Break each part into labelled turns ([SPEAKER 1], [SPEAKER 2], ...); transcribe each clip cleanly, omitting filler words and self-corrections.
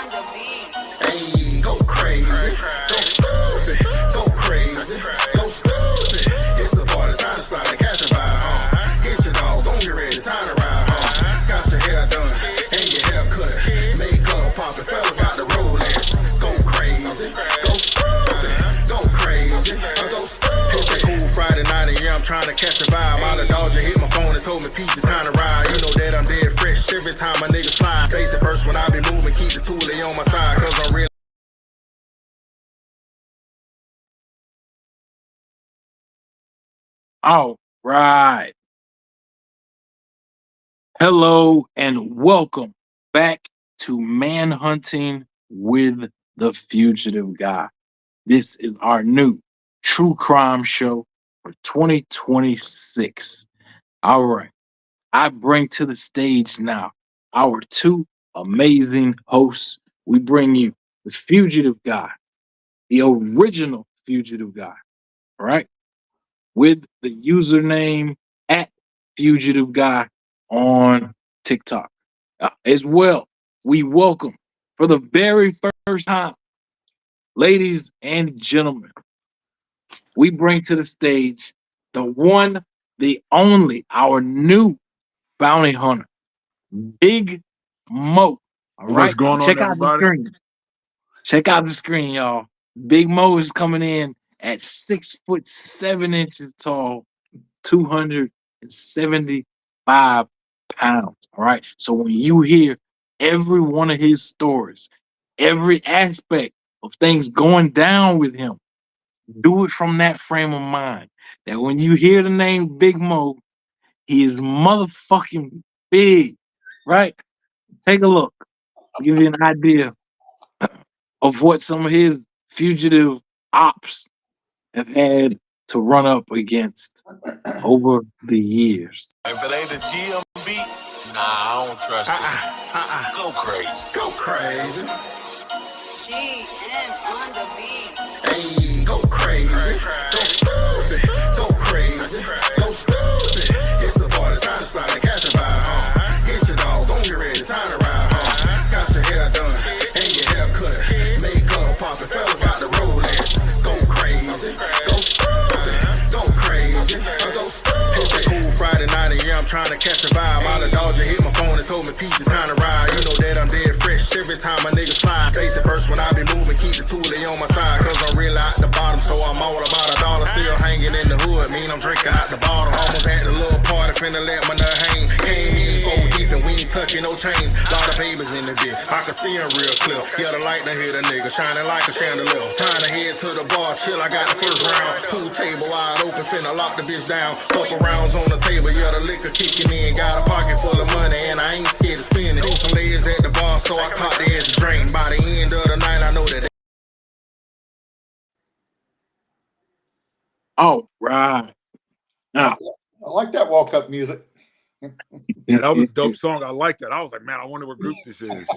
[SPEAKER 1] Hey, go crazy, go stupid, go crazy, go stupid. It's the party, time to slide and catch a vibe, Get your dog, gon' get ready, time to ride, Got your hair done and your hair cut, makeup poppin', fellas got the Rolex. Go crazy, go stupid, go crazy, go stupid. It's that cool Friday night and yeah, I'm trying to catch a vibe. All the dogs just hit my phone and told me peace, it's time to ride. You know that I'm dead fresh every time my nigga slide. Face the first when I be moving, keep the toolie on my side, cause I'm real.
[SPEAKER 2] All right. Hello and welcome back to Manhunting with the Fugitive Guy. This is our new true crime show for 2026. All right. I bring to the stage now our two amazing hosts. We bring you the Fugitive Guy, the original Fugitive Guy. All right. With the username at Fugitive Guy on TikTok. As well, we welcome for the very first time, ladies and gentlemen, we bring to the stage the one, the only, our new bounty hunter, Big Mo. All
[SPEAKER 3] What's
[SPEAKER 2] right,
[SPEAKER 3] going on,
[SPEAKER 2] check out the
[SPEAKER 3] everybody?
[SPEAKER 2] screen. Check out the screen, y'all. Big Mo is coming in at 6'7" tall, 275 pounds. All right. So when you hear every one of his stories, every aspect of things going down with him, do it from that frame of mind. That when you hear the name Big Mo, he is motherfucking big. Right? Take a look. I'll give you an idea of what some of his fugitive ops have had to run up against over the years.
[SPEAKER 4] If it ain't a GMB, nah, I don't trust it. Go crazy.
[SPEAKER 1] Go crazy.
[SPEAKER 5] GM on the beat.
[SPEAKER 1] Hey, go crazy, go stupid, go crazy, go stupid. It's the party, time to slide and catch a vibe, Get your dog, gon' get ready, time to ride, Got your hair done and your hair cut, makeup poppin', fellas got the Rolex. Go crazy, go stupid, go crazy, go stupid. It's that cool Friday night and yeah, I'm trying to catch a vibe. All the dogs just hit my phone and told me peace, it's time to ride. You know that I'm dead fresh every time my nigga slide. Face the first when I be moving, keep the toolie on my side, cause I'm real out the bottom, so I'm all about a dollar. Still hanging in the hood, mean I'm drinking out the bottle. Almost at the little party, finna let my nut hang. Came in 4 deep and we ain't touching no chains. Lot of babies in the bit, I can see them real clear. Yeah, the light to hit a nigga, shining like a chandelier. Time to head to the bar, chill, I got the first round. Pool table wide open, finna lock the bitch down. Couple rounds on the table, yeah, the liquor kicking in. Got a pocket full of money and I ain't scared to spend it. Seen some ladies at the bar, so I caught the edge to drain. By the end of the night, I know that.
[SPEAKER 2] All right. Now,
[SPEAKER 6] I like that walk-up music.
[SPEAKER 3] Yeah, that was a dope song. I like that. I was like, man, I wonder what group this is.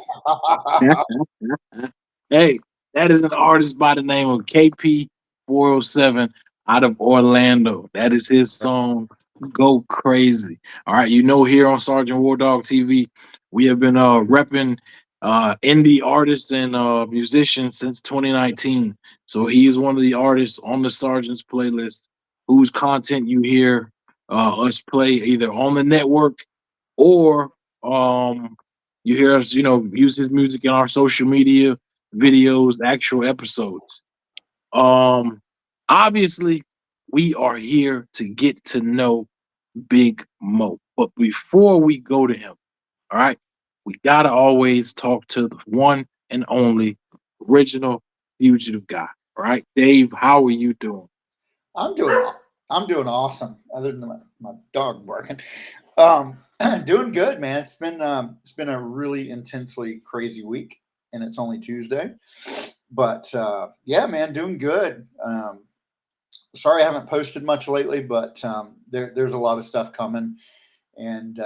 [SPEAKER 2] hey, that is an artist by the name of KP407 out of Orlando. That is his song, Go Crazy. All right, you know, here on Sergeant War Dog TV, we have been repping indie artists and musicians since 2019. So he is one of the artists on the Sergeant's playlist whose content you hear us play either on the network or you hear us, use his music in our social media videos, actual episodes. Obviously, we are here to get to know Big Mo. But before we go to him, all right, we gotta always talk to the one and only original Fugitive Guy. All right, Dave, how are you doing?
[SPEAKER 6] I'm doing awesome. Other than my dog barking, doing good, man. It's been a really intensely crazy week, and it's only Tuesday. But yeah, man, doing good. Sorry I haven't posted much lately, but there's a lot of stuff coming, and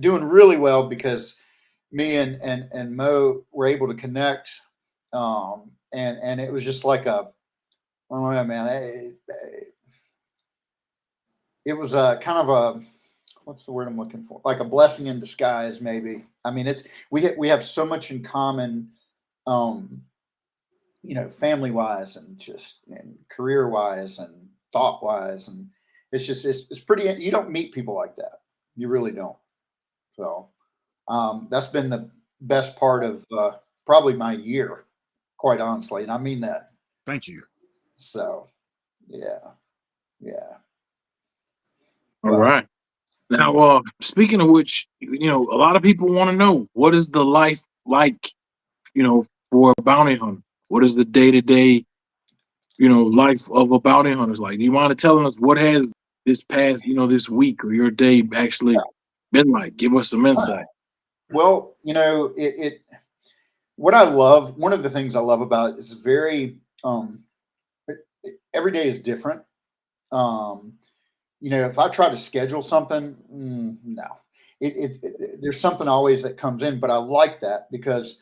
[SPEAKER 6] doing really well because me and Mo were able to connect, and it was just like oh man, it was a kind of what's the word I'm looking for? Like a blessing in disguise, maybe. I mean, we have so much in common, family wise and career wise and thought wise, and it's pretty. You don't meet people like that. You really don't. So that's been the best part of probably my year, quite honestly, and I mean that.
[SPEAKER 3] Thank you.
[SPEAKER 6] So, yeah.
[SPEAKER 2] All right. Now, speaking of which, a lot of people want to know, what is the life like, for a bounty hunter? What is the day-to-day, life of a bounty hunter like? Do you mind telling us what has this past, this week or your day actually been like? Give us some insight.
[SPEAKER 6] Well, what I love, one of the things I love about it is very, every day is different. If I try to schedule something, no, there's something always that comes in, but I like that because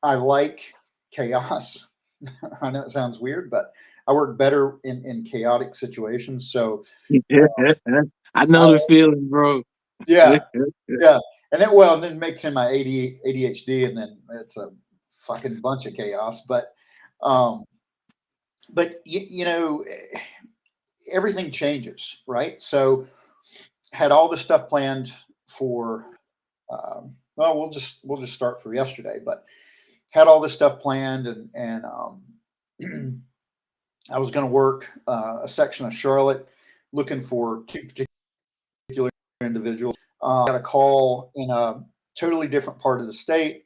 [SPEAKER 6] I like chaos. I know it sounds weird, but I work better in chaotic situations. So
[SPEAKER 2] I know the feeling, bro.
[SPEAKER 6] Yeah. And then mix in my ADHD, and then it's a fucking bunch of chaos. But everything changes, right? So had all this stuff planned for, we'll just start for yesterday, but had all this stuff planned, and I was going to work a section of Charlotte, looking for two particular individuals. Got a call in a totally different part of the state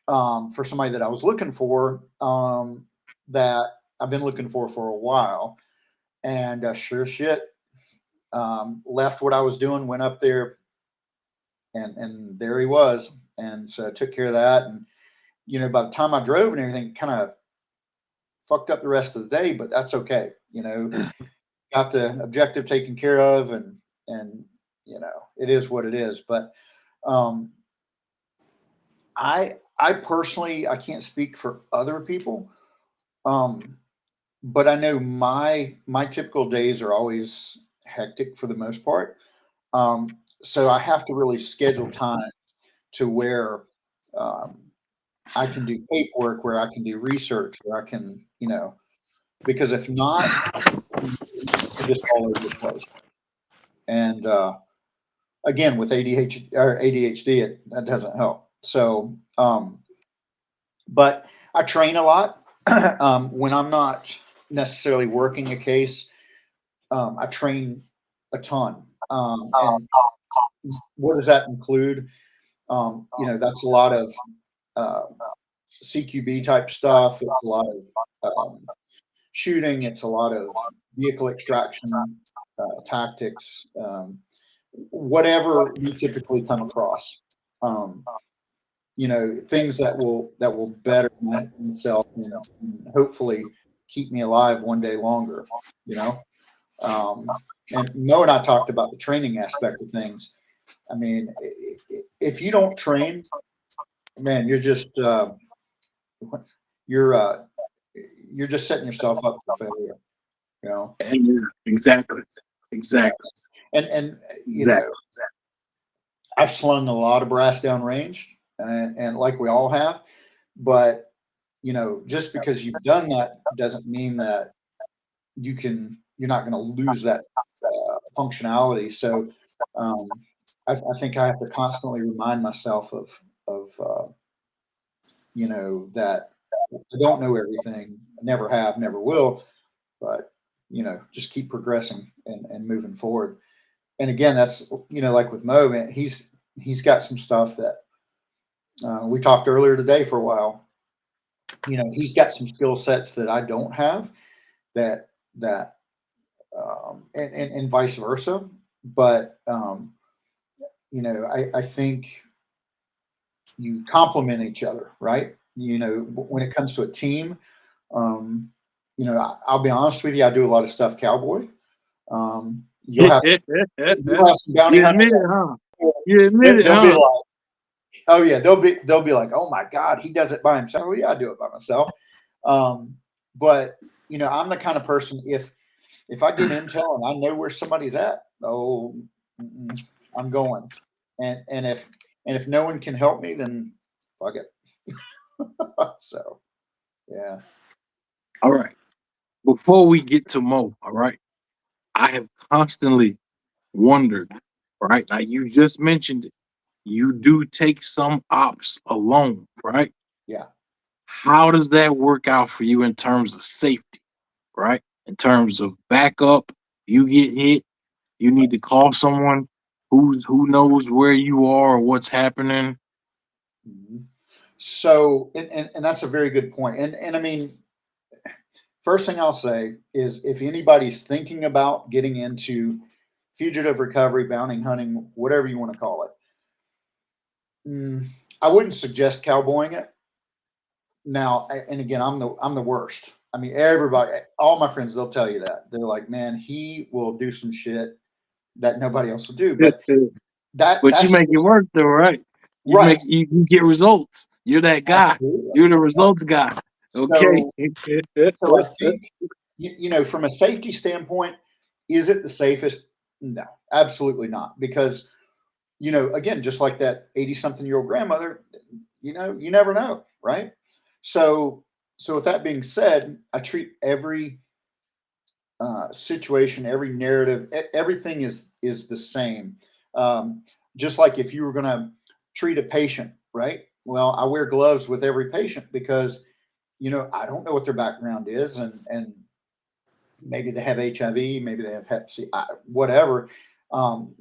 [SPEAKER 6] for somebody that I was looking for, that I've been looking for a while, and sure shit, left what I was doing, went up there, and there he was, and so I took care of that. And by the time I drove and everything, kind of fucked up the rest of the day, but that's okay. Got the objective taken care of, and it is what it is. But I personally, I can't speak for other people, but I know my typical days are always hectic for the most part. So I have to really schedule time to where I can do paperwork, where I can do research, where I can, because if not, it's just all over the place. And again, with ADHD, that doesn't help. So, but I train a lot when I'm not necessarily working a case. I train a ton. And what does that include? That's a lot of CQB type stuff. It's a lot of shooting. It's a lot of vehicle extraction tactics. Whatever we typically come across, things that will better myself, and hopefully keep me alive one day longer, and Mo and I talked about the training aspect of things. I mean, if you don't train, man, you're just you're just setting yourself up for failure,
[SPEAKER 2] Exactly.
[SPEAKER 6] And I've slung a lot of brass down range, and like we all have, but just because you've done that doesn't mean that you're not going to lose that functionality. So I think I have to constantly remind myself of that I don't know everything, never have, never will, but just keep progressing and moving forward. And again, that's like with Mo, man, he's got some stuff that we talked earlier today for a while. He's got some skill sets that I don't have, that and vice versa. But I think you complement each other, right? When it comes to a team, I'll be honest with you, I do a lot of stuff cowboy. You'll have some bounty hunters.
[SPEAKER 2] You admit it,
[SPEAKER 6] They'll be like, oh yeah, they'll be like, oh my God, he does it by himself. Oh, yeah, I do it by myself. But I'm the kind of person, if I get intel and I know where somebody's at, I'm going. And if no one can help me, then fuck it. So yeah.
[SPEAKER 2] All right. Before we get to Mo, all right, I have constantly wondered, right? Now you just mentioned it. You do take some ops alone, right?
[SPEAKER 6] Yeah.
[SPEAKER 2] How does that work out for you in terms of safety, right? In terms of backup, you get hit, you need to call someone who knows where you are or what's happening.
[SPEAKER 6] Mhm. So and that's a very good point. And I mean, first thing I'll say is if anybody's thinking about getting into fugitive recovery, bounty hunting, whatever you want to call it, I wouldn't suggest cowboying it. Now, and again, I'm the worst. I mean, everybody, all my friends, they'll tell you that. They're like, man, he will do some shit that nobody else will do. But
[SPEAKER 2] But you
[SPEAKER 6] that's
[SPEAKER 2] make it
[SPEAKER 6] just,
[SPEAKER 2] work though, right?
[SPEAKER 6] right.
[SPEAKER 2] You get results. You're that guy.
[SPEAKER 6] Absolutely.
[SPEAKER 2] You're the results guy. Okay.
[SPEAKER 6] So I think you know, from a safety standpoint, is it the safest? No, absolutely not. Because you know, again, just like that 80-something-year-old grandmother, you know, you never know, right? So, so with that being said, I treat every situation, every narrative, everything is the same. Just like if you were going to treat a patient, right? Well, I wear gloves with every patient because you know I don't know what their background is, and maybe they have HIV, maybe they have Hep C, whatever. Um,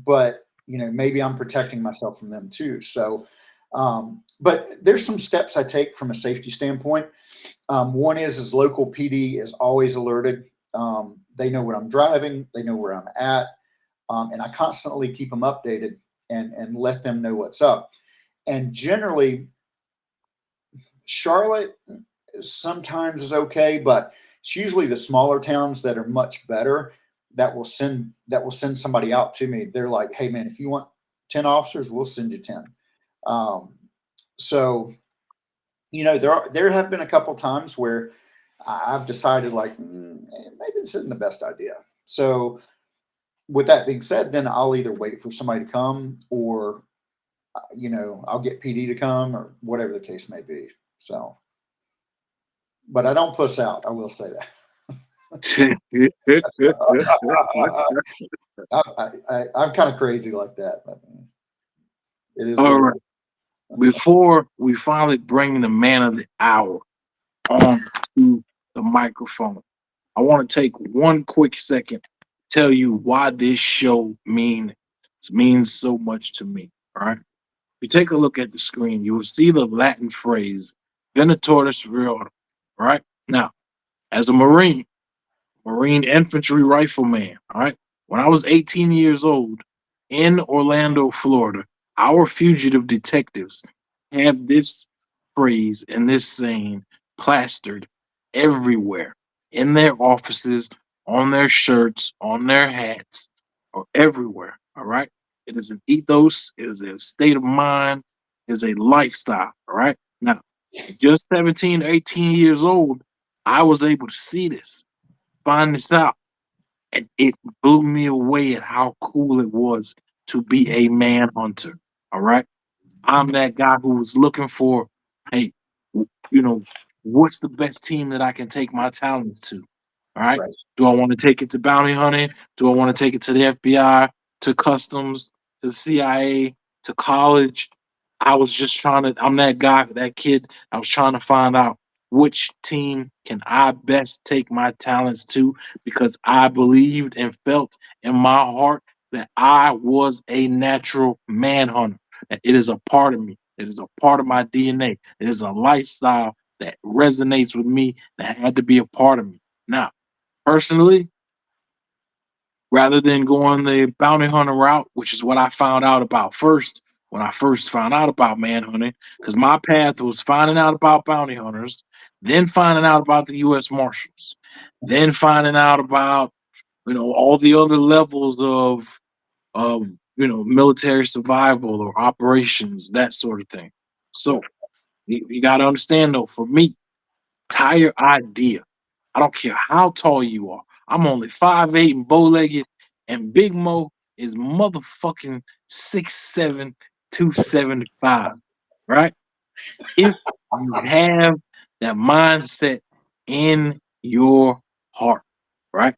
[SPEAKER 6] but you know, maybe I'm protecting myself from them too. So, but there's some steps I take from a safety standpoint. One is local PD is always alerted. They know what I'm driving, they know where I'm at, and I constantly keep them updated and let them know what's up. And generally, Charlotte sometimes is okay, but it's usually the smaller towns that are much better that will send somebody out to me. They're like, hey man, if you want 10 officers, we'll send you 10. Um, so you know, there have been a couple times where I've decided like maybe this isn't the best idea. So with that being said, then I'll either wait for somebody to come or you know, I'll get PD to come or whatever the case may be. So, but I don't puss out. I will say that. I'm kind of crazy like that, but it is
[SPEAKER 2] All
[SPEAKER 6] what it
[SPEAKER 2] right. Before we finally bring the man of the hour on to the microphone, I want to take one quick second to tell you why this show means so much to me. All right. If you take a look at the screen, you will see the Latin phrase "Venatorus Reorder." Right now, as a Marine infantry rifleman. All right. When I was 18 years old in Orlando, Florida, our fugitive detectives have this phrase and this saying plastered everywhere in their offices, on their shirts, on their hats, or everywhere. All right. It is an ethos, it is a state of mind, it is a lifestyle. All right. Now, at just 17, 18 years old, I was able to see this, find this out. And it blew me away at how cool it was to be a manhunter. All right. I'm that guy who was looking for, hey, you know, what's the best team that I can take my talents to? All right.
[SPEAKER 6] right.
[SPEAKER 2] Do I want to take it to bounty hunting? Do I want to take it to the FBI, to customs, to the CIA, to college? I'm that guy, that kid. I was trying to find out which team can I best take my talents to because I believed and felt in my heart that I was a natural manhunter. That it is a part of me. It is a part of my DNA. It is a lifestyle that resonates with me that had to be a part of me. Now, personally, rather than going the bounty hunter route, which is what I found out about first when I first found out about manhunting, because my path was finding out about bounty hunters, then finding out about the U.S. Marshals, then finding out about all the other levels of military survival or operations, that sort of thing. So you got to understand though, for me, entire idea. I don't care how tall you are. I'm only 5'8" and bow-legged, and Big Mo is motherfucking 6'7", 275, right? If you have that mindset in your heart, right?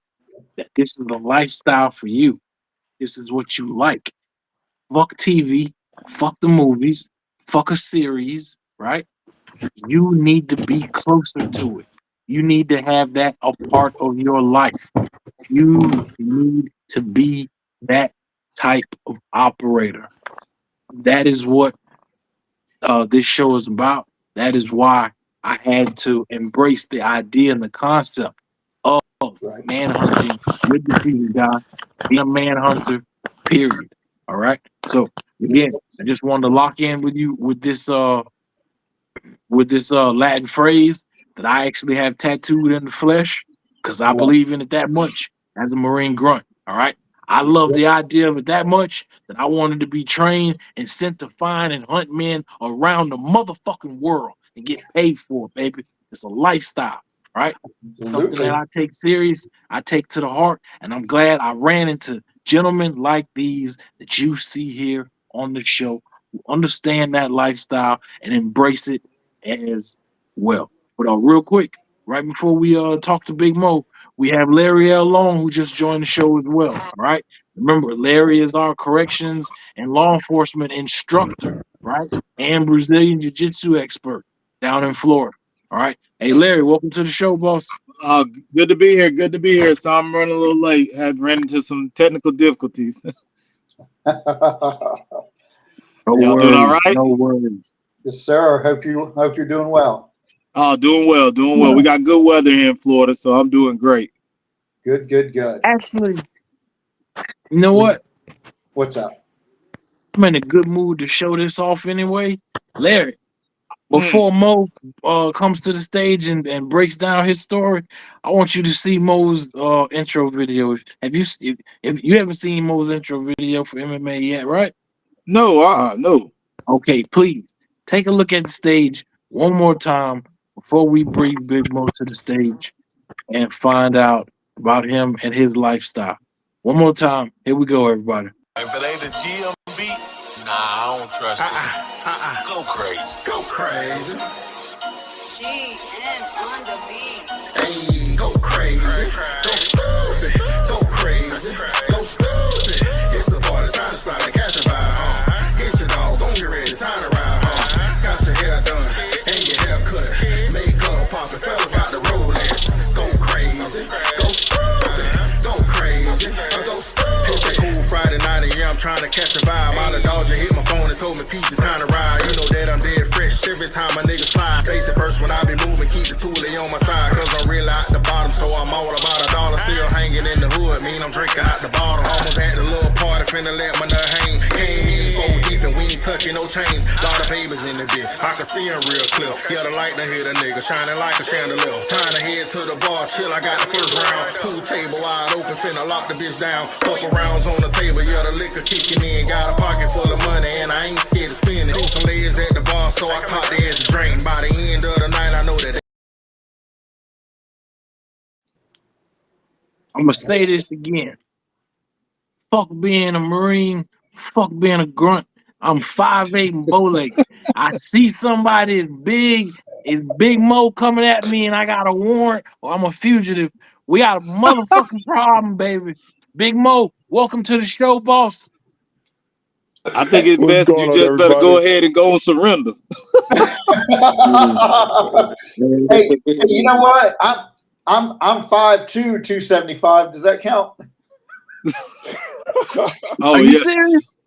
[SPEAKER 2] That this is a lifestyle for you. This is what you like. Fuck TV, fuck the movies, fuck a series, right? You need to be closer to it. You need to have that a part of your life. You need to be that type of operator. That is what this show is about. That is why I had to embrace the idea and the concept of
[SPEAKER 6] Right.
[SPEAKER 2] manhunting with the future guy, being a manhunter, period. All right. So again, I just wanted to lock in with you with this Latin phrase that I actually have tattooed in the flesh because I believe in it that much as a Marine grunt. All right. I love the idea of it that much that I wanted to be trained and sent to find and hunt men around the motherfucking world and get paid for it, baby. It's a lifestyle, right? Something that I take serious, I take to the heart, and I'm glad I ran into gentlemen like these that you see here on the show who understand that lifestyle and embrace it as well. But real quick, right before we talk to Big Mo, we have Larry L. Long who just joined the show as well. All right. Remember, Larry is our corrections and law enforcement instructor, right? And Brazilian Jiu-Jitsu expert down in Florida. All right. Hey Larry, welcome to the show, boss.
[SPEAKER 5] Good to be here. Good to be here. So I'm running a little late. Had ran into some technical difficulties.
[SPEAKER 2] No
[SPEAKER 5] Y'all doing all right?
[SPEAKER 2] No worries.
[SPEAKER 6] Yes, sir. Hope you're doing well.
[SPEAKER 5] Oh, doing well, doing well. We got good weather here in Florida, so I'm doing great.
[SPEAKER 6] Good.
[SPEAKER 2] Actually, you know what?
[SPEAKER 6] What's up?
[SPEAKER 2] I'm in a good mood to show this off anyway. Larry, before Mo comes to the stage and breaks down his story, I want you to see Mo's intro video. If you haven't seen Mo's intro video for MMA yet, right?
[SPEAKER 5] No, no.
[SPEAKER 2] Okay, please take a look at the stage one more time before we bring Big Mo to the stage and find out about him and his lifestyle. One more time. Here we go, everybody.
[SPEAKER 4] If it ain't a GMB, nah, I don't trust it. Go crazy.
[SPEAKER 1] Go crazy.
[SPEAKER 7] GM on the beat.
[SPEAKER 1] Hey, go crazy. Go stupid. Go crazy. Go stupid. It's the party time to slide and catch a vibe. Get your dog, gon' get ready, time to ride home. Got your hair done and your hair cut. Makeup poppin', fellas got the Rolex. Go crazy. Go stupid. Go crazy. Go stupid. It's a cool Friday night and yeah, I'm trying to catch a vibe. All the dogs just hit my phone and told me peace, it's time to ride. You know that I'm dead fresh every time my nigga slide. Face it first when I be moving, keep the toolie on my side. Cause I'm real out the bottom, so I'm all about $1. Still hanging in the hood, mean I'm drinking out the bottle. Almost at the little party, finna let my nut hang. Came in, go deep and we ain't touching no chains. Lot of babies in the bit, I can see them real clear. Yeah, the light to hit a nigga, shining like a chandelier. Time to head to the bar, chill, I got the first round. Pool table wide open, finna lock the bitch down. Couple rounds on the table, yeah, the liquor kicking in. Got a pocket full of money and I ain't scared to spend it. Threw some ladies at the bar, so I caught the edge to drain. By the end of the night, I know that.
[SPEAKER 2] I'm gonna say this again. Fuck being a Marine. Fuck being a grunt. I'm 5'8" and bow-legged. I see somebody as big Mo coming at me and I got a warrant or I'm a fugitive. We got a motherfucking problem, baby. Big Mo, welcome to the show, boss.
[SPEAKER 5] I think it's
[SPEAKER 3] What's
[SPEAKER 5] best
[SPEAKER 3] going
[SPEAKER 5] you
[SPEAKER 3] on,
[SPEAKER 5] just better go
[SPEAKER 3] everybody?
[SPEAKER 5] ahead and go and surrender.
[SPEAKER 6] Hey, you know what? I'm 5'2", 275. Does that count?
[SPEAKER 5] Oh,
[SPEAKER 2] Are you
[SPEAKER 5] yeah.
[SPEAKER 2] serious?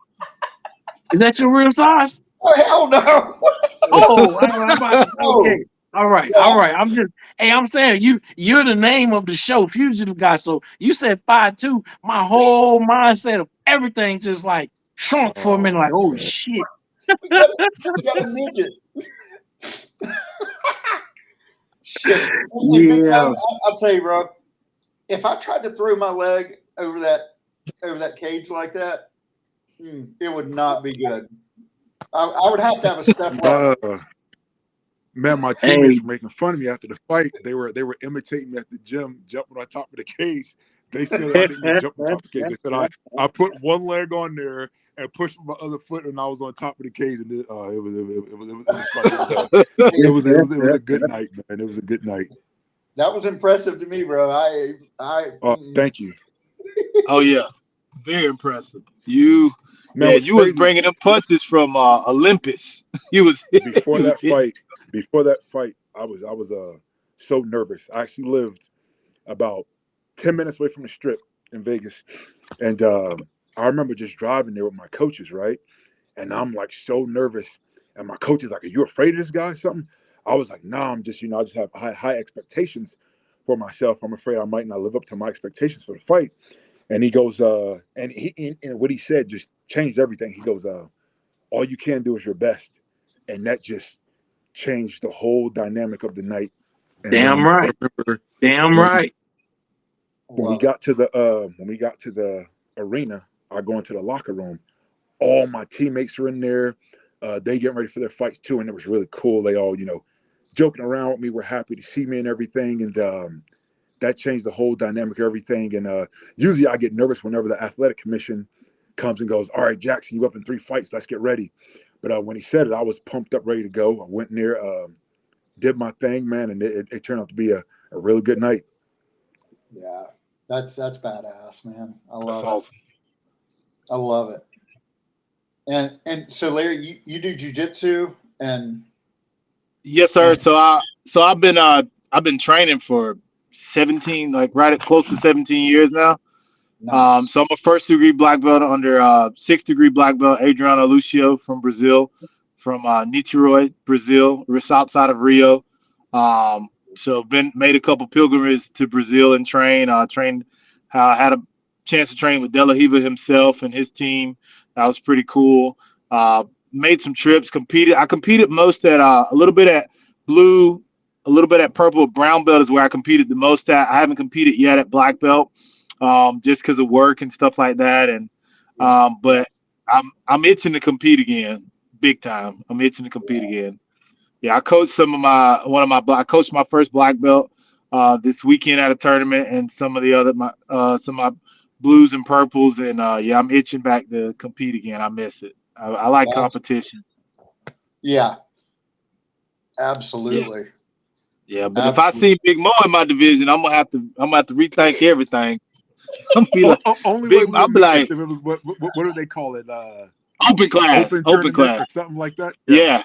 [SPEAKER 2] Is that your real size?
[SPEAKER 6] Oh, hell no.
[SPEAKER 2] Oh, I'm about to say,
[SPEAKER 6] No.
[SPEAKER 2] okay. All right. I'm saying you're the name of the show, Fugitive Guy. So you said 5'2". My whole mindset of everything just like shrunk for a minute, like, oh shit.
[SPEAKER 6] You got a midget. Shit.
[SPEAKER 2] Yeah.
[SPEAKER 6] I'll tell you, bro. If I tried to throw my leg over that cage like that, it would not be good. I would have to have a step ladder.
[SPEAKER 3] Man, my teammates were making fun of me after the fight. They were imitating me at the gym, jumping on top of the cage. They said I didn't even jump on top of the cage. They said I put one leg on there and pushed my other foot, and I was on top of the cage. And it was funny. It was a good night, man. It was a good night.
[SPEAKER 6] That was impressive to me, bro.
[SPEAKER 3] Thank you.
[SPEAKER 5] Oh yeah, very impressive. You
[SPEAKER 3] Man,
[SPEAKER 5] you was bringing them punches from Olympus. You was
[SPEAKER 3] before that fight. I was so nervous. I actually lived about 10 minutes away from the Strip in Vegas, and I remember just driving there with my coaches, right? And I'm like so nervous, and my coach is like, "Are you afraid of this guy?" Or something. I was like, "No, I'm just, I just have high expectations for myself. I'm afraid I might not live up to my expectations for the fight." And he goes, and what he said just changed everything. He goes, "All you can do is your best," and that just changed the whole dynamic of the night. And
[SPEAKER 2] Damn right. Damn right.
[SPEAKER 3] When we got to the arena, I go into the locker room. All my teammates are in there. They getting ready for their fights too, and it was really cool. They all, joking around with me, were happy to see me and everything, and that changed the whole dynamic of everything. And usually I get nervous whenever the athletic commission comes and goes, "All right, Jackson, you up in 3 fights? Let's get ready." But when he said it, I was pumped up, ready to go. I went in there, did my thing, man, and it turned out to be a really good night.
[SPEAKER 6] Yeah, that's badass, man. I love
[SPEAKER 5] awesome.
[SPEAKER 6] I love it. And so, Larry, you do jujitsu and
[SPEAKER 5] Yes, sir. So I've been training for 17, like right at close to 17 years now.
[SPEAKER 6] nice.
[SPEAKER 5] So I'm a 1st-degree black belt under 6th-degree black belt Adriano Lucio from Brazil, from Niterói, Brazil, just outside of Rio. So made a couple pilgrimages to Brazil and had a chance to train with De La Riva himself and his team. That was pretty cool. Made some trips, competed. I competed most at a little bit at blue, a little bit at purple. Brown belt is where I competed the most at. I haven't competed yet at black belt, just because of work and stuff like that. And but I'm itching to compete again, big time. I'm itching to compete again. Yeah, I coached I coached my first black belt this weekend at a tournament, and some of my blues and purples, and I'm itching back to compete again. I miss it. I like competition.
[SPEAKER 6] Yeah, absolutely.
[SPEAKER 5] Yeah, but if I see Big Mo in my division, I'm gonna have to rethink everything. I'm be like,
[SPEAKER 3] only
[SPEAKER 5] Big,
[SPEAKER 3] way
[SPEAKER 5] I'll be like,
[SPEAKER 3] what do they call it?
[SPEAKER 5] Open class, open class,
[SPEAKER 3] or something like that.
[SPEAKER 5] Yeah.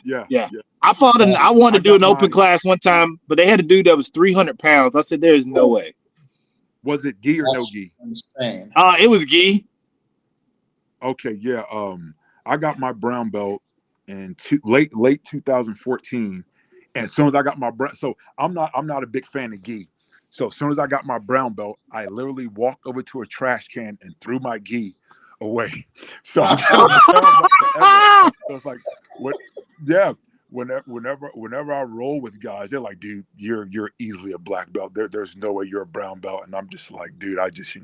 [SPEAKER 5] I wanted to do an open class one time, but they had a dude that was 300 pounds. I said, "There's no way."
[SPEAKER 3] Was it gi or no gi?
[SPEAKER 6] Insane.
[SPEAKER 5] It was gi.
[SPEAKER 3] Okay, yeah. I got my brown belt in late 2014, and as soon as I got my so I'm not a big fan of gi. So as soon as I got my brown belt, I literally walked over to a trash can and threw my gi away. So I held the brown belt forever. So it's like, what? Yeah. Whenever I roll with guys, they're like, "Dude, you're easily a black belt. There's no way you're a brown belt." And I'm just like, "Dude, I just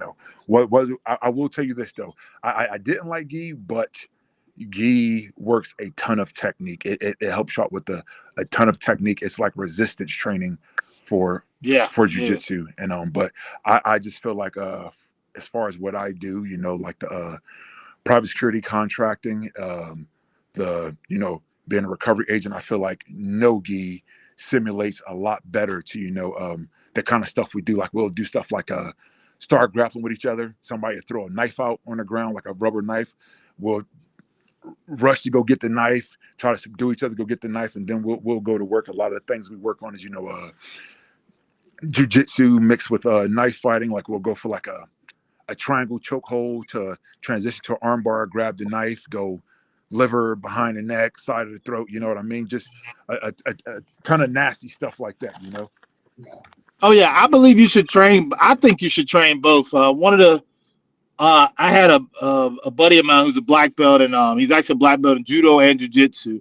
[SPEAKER 3] what was I will tell you this though. I didn't like gi, but gi works a ton of technique. It helps you out with a ton of technique. It's like resistance training for jiu-jitsu. And but I just feel like as far as what I do, like the private security contracting, being a recovery agent, I feel like no gi simulates a lot better to the kind of stuff we do. Like we'll do stuff like start grappling with each other. Somebody throw a knife out on the ground, like a rubber knife. We'll rush to go get the knife, try to subdue each other, go get the knife, and then we'll go to work. A lot of the things we work on is jiu-jitsu mixed with knife fighting. Like we'll go for like a triangle chokehold to transition to an armbar, grab the knife, go liver behind the neck, side of the throat. You know what I mean? Just a ton of nasty stuff like that.
[SPEAKER 5] Oh yeah, I believe you should train. I think you should train both. I had a buddy of mine who's a black belt, and he's actually a black belt in judo and jiu-jitsu.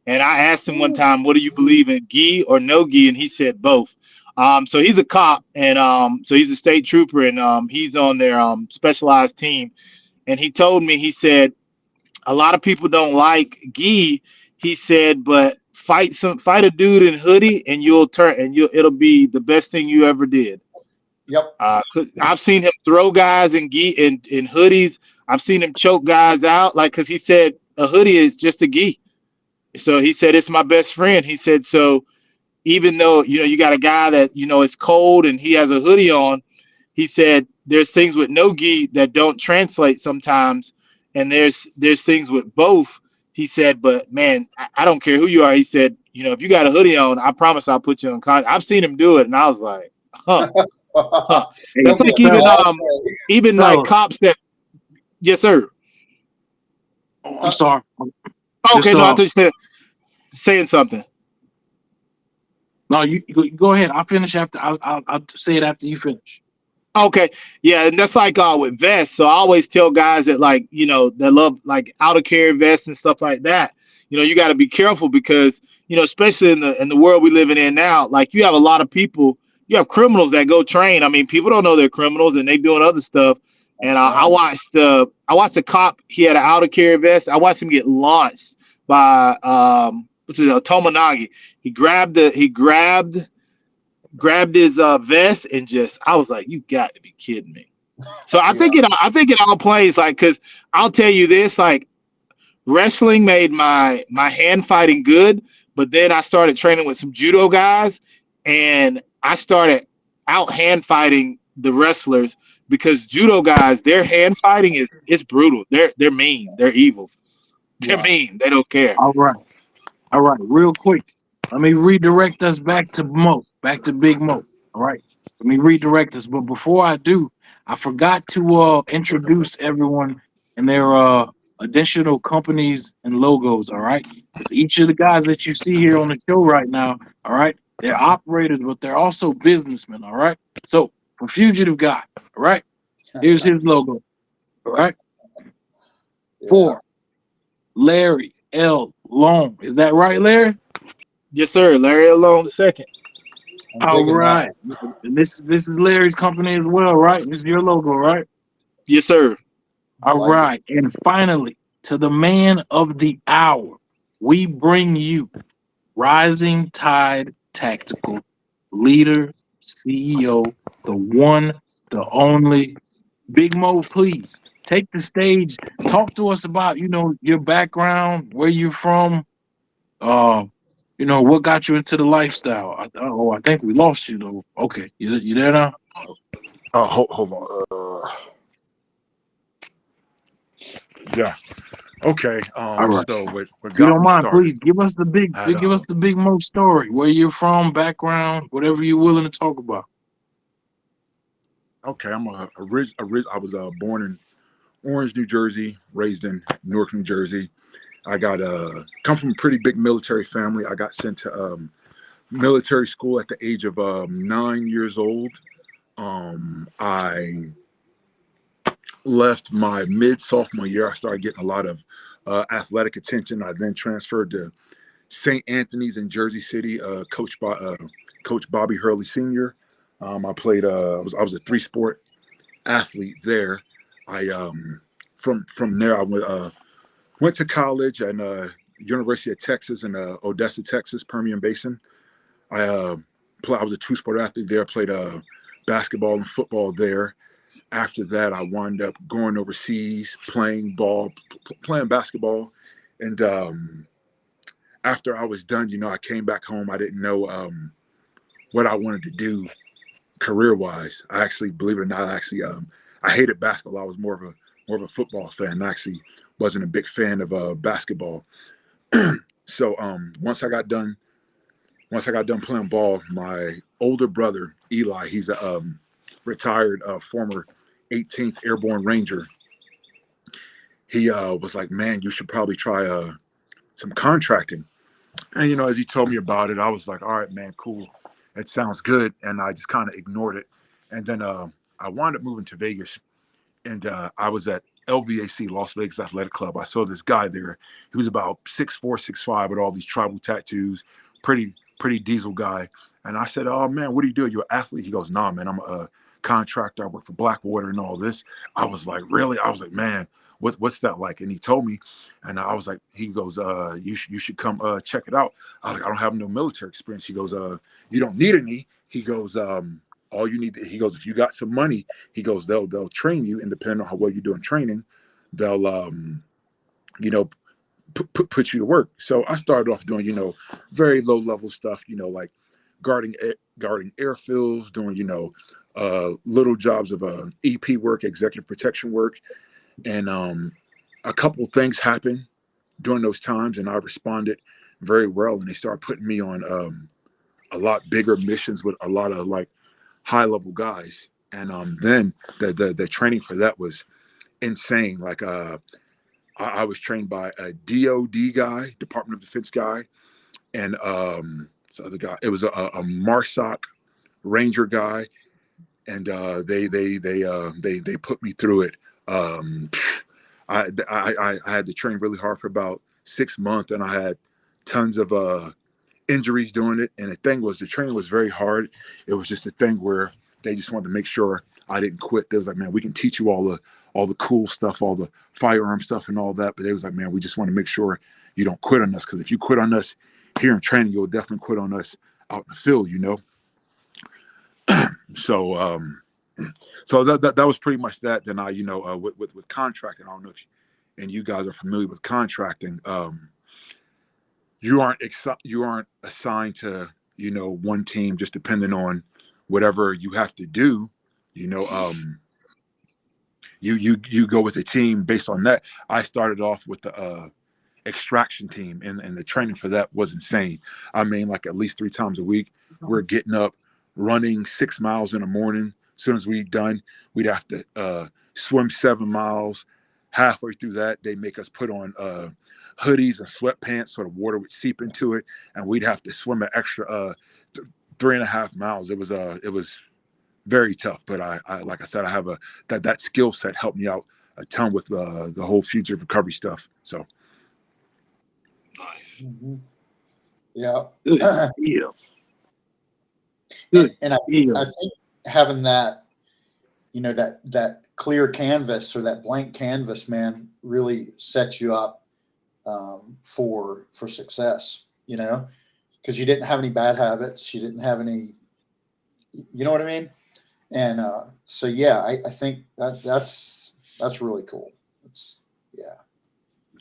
[SPEAKER 5] And I asked him one time, "What do you believe in, gi or no gi?" And he said both. So he's a cop, and so he's a state trooper, and he's on their specialized team. And he told me, he said, a lot of people don't like gi. He said, but fight a dude in hoodie, and it'll be the best thing you ever did.
[SPEAKER 6] Yep.
[SPEAKER 5] 'Cause I've seen him throw guys in hoodies. I've seen him choke guys out, like, because he said a hoodie is just a gi. So he said it's my best friend. He said, so even though you got a guy that it's cold and he has a hoodie on, he said there's things with no gi that don't translate sometimes, and there's things with both. He said, but man, I don't care who you are. He said, if you got a hoodie on, I promise I'll put you on contract. I've seen him do it, and I was like, huh.
[SPEAKER 2] Hey,
[SPEAKER 5] It's like even like
[SPEAKER 2] fellas.
[SPEAKER 5] cops that. Yes, sir.
[SPEAKER 2] Oh, I'm sorry.
[SPEAKER 5] Okay, no, I thought you said saying something.
[SPEAKER 2] No, you go ahead. I'll finish after. I'll say it after you finish.
[SPEAKER 5] Okay, yeah, and that's like with vests. So I always tell guys that that love like outer carry vests and stuff like that. You got to be careful because especially in the world we living in now, like you have a lot of people, you have criminals that go train. I mean, people don't know they're criminals and they doing other stuff. And I watched a cop. He had an outer carry vest. I watched him get launched by Tomonagi. He grabbed his vest and I was like, you got to be kidding me. So I think it all plays, like, because I'll tell you this, like, wrestling made my hand fighting good, but then I started training with some judo guys and I started out hand fighting the wrestlers, because judo guys, their hand fighting is brutal. They're mean. They're evil. They're mean. They don't care.
[SPEAKER 2] All right. Real quick, let me redirect us back to Big Mo. All right. Let me redirect us. But before I do, I forgot to introduce everyone and their additional companies and logos. All right. Because each of the guys that you see here on the show right now, all right, they're operators, but they're also businessmen. All right. So for Fugitive Guy, all right, here's his logo. All right.
[SPEAKER 6] Yeah.
[SPEAKER 2] 4, Larry L. Long. Is that right, Larry?
[SPEAKER 5] Yes, sir. Larry Alone II.
[SPEAKER 6] I'm
[SPEAKER 2] All
[SPEAKER 6] digging
[SPEAKER 2] right. And this is Larry's company as well, right? This is your logo, right?
[SPEAKER 5] Yes, sir.
[SPEAKER 2] All
[SPEAKER 6] like
[SPEAKER 2] right. And finally, to the man of the hour, we bring you Rising Tide Tactical leader, CEO, the one, the only, Big Mo. Please take the stage. Talk to us about your background, where you're from. What got you into the lifestyle? I think we lost you though. Okay, you there now?
[SPEAKER 3] Hold on. Yeah. Okay.
[SPEAKER 2] All right.
[SPEAKER 3] So what
[SPEAKER 2] If you
[SPEAKER 3] got
[SPEAKER 2] don't
[SPEAKER 3] me
[SPEAKER 2] mind,
[SPEAKER 3] started?
[SPEAKER 2] please give us the Big Mo story. Where you're from, background, whatever you're willing to talk about.
[SPEAKER 3] Okay, I'm I was born in Orange, New Jersey, raised in Newark, New Jersey. I got come from a pretty big military family. I got sent to military school at the age of 9 years old. I left my mid sophomore year. I started getting a lot of athletic attention. I then transferred to St. Anthony's in Jersey City, coached by Coach Bobby Hurley Sr. I played. I was a 3-sport athlete there. I from there I went to college and University of Texas in Odessa, Texas, Permian Basin. I was a 2-sport athlete there. I played basketball and football there. After that, I wound up going overseas, playing basketball, and after I was done, I came back home. I didn't know what I wanted to do career-wise. I actually, believe it or not, I hated basketball. I was more of a football fan. I actually wasn't a big fan of basketball. So once I got done playing ball, my older brother Eli, he's a retired former 18th Airborne Ranger. He was like, "Man, you should probably try some contracting." And as he told me about it, I was like, "All right, man, cool. It sounds good." And I just kind of ignored it. And then I wound up moving to Vegas, and I was at LVAC, Las Vegas Athletic Club. I saw this guy there. He was about 6'4", 6'5", with all these tribal tattoos, pretty diesel guy. And I said, "Oh man, what do you do? You're an athlete?" He goes, "Nah, man, I'm a contractor. I work for Blackwater and all this." I was like, "Really?" I was like, "Man, what's that like?" And he told me, and I was like, he goes, you should come check it out." I was like, "I don't have no military experience." He goes, "You don't need any." He goes, all you need, he goes, if you got some money, he goes, they'll train you, and depending on how well you do in training, they'll you know, put you to work. So I started off doing, very low level stuff, like guarding airfields, doing, little jobs of EP work, executive protection work, and a couple things happened during those times, and I responded very well, and they started putting me on a lot bigger missions with a lot of like high level guys, and then the training for that was insane. Like I was trained by a DOD guy, Department of Defense guy, and this other guy. It was a MARSOC Ranger guy, and they put me through it. I had to train really hard for about 6 months, and I had tons of injuries doing it. And the thing was, the training was very hard. It was just a thing where they just wanted to make sure I didn't quit. They was like, man, we can teach you all the cool stuff, all the firearm stuff and all that. But they was like, man, we just want to make sure you don't quit on us. Because if you quit on us here in training, you'll definitely quit on us out in the field, So so that was pretty much that. Then I, with contracting, I don't know if you guys are familiar with contracting. You aren't assigned to, one team, just depending on whatever you have to do. You go with a team based on that. I started off with the extraction team, and the training for that was insane. I mean, like at least 3 times a week, we're getting up, running 6 miles in the morning. As soon as we're done, we'd have to swim 7 miles. Halfway through that, they make us put on hoodies and sweatpants so the water would seep into it, and we'd have to swim an extra 3.5 miles. It was very tough, but I like I said, I have that skill set helped me out a ton with the whole fugitive recovery stuff. So
[SPEAKER 5] Nice.
[SPEAKER 6] Mm-hmm. Yeah.
[SPEAKER 2] Good deal. Good
[SPEAKER 6] And I
[SPEAKER 2] deal.
[SPEAKER 6] think having that, that clear canvas or that blank canvas, man, really sets you up for success, because you didn't have any bad habits. You didn't have any, you know what I mean? And so, yeah, I think that's really cool.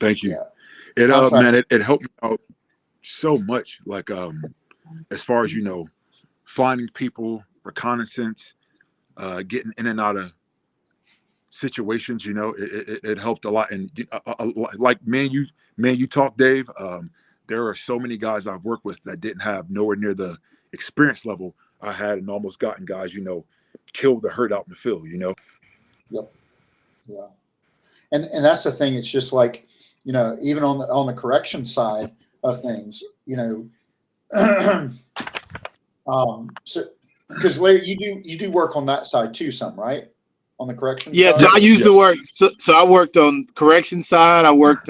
[SPEAKER 3] thank you.
[SPEAKER 6] Yeah.
[SPEAKER 3] It
[SPEAKER 6] Contracting.
[SPEAKER 3] it helped me out so much. Like as far as finding people, reconnaissance, getting in and out of situations, it helped a lot. And like man, you talk, Dave. There are so many guys I've worked with that didn't have nowhere near the experience level I had, and almost gotten guys, killed or hurt out in the field.
[SPEAKER 6] Yep. Yeah. And that's the thing. It's just like, even on the correction side of things, so because Larry, you do work on that side too, some, right? On the correction
[SPEAKER 5] Yeah,
[SPEAKER 6] side.
[SPEAKER 5] so I used to
[SPEAKER 3] Yes.
[SPEAKER 5] work. So I worked on correction side. I worked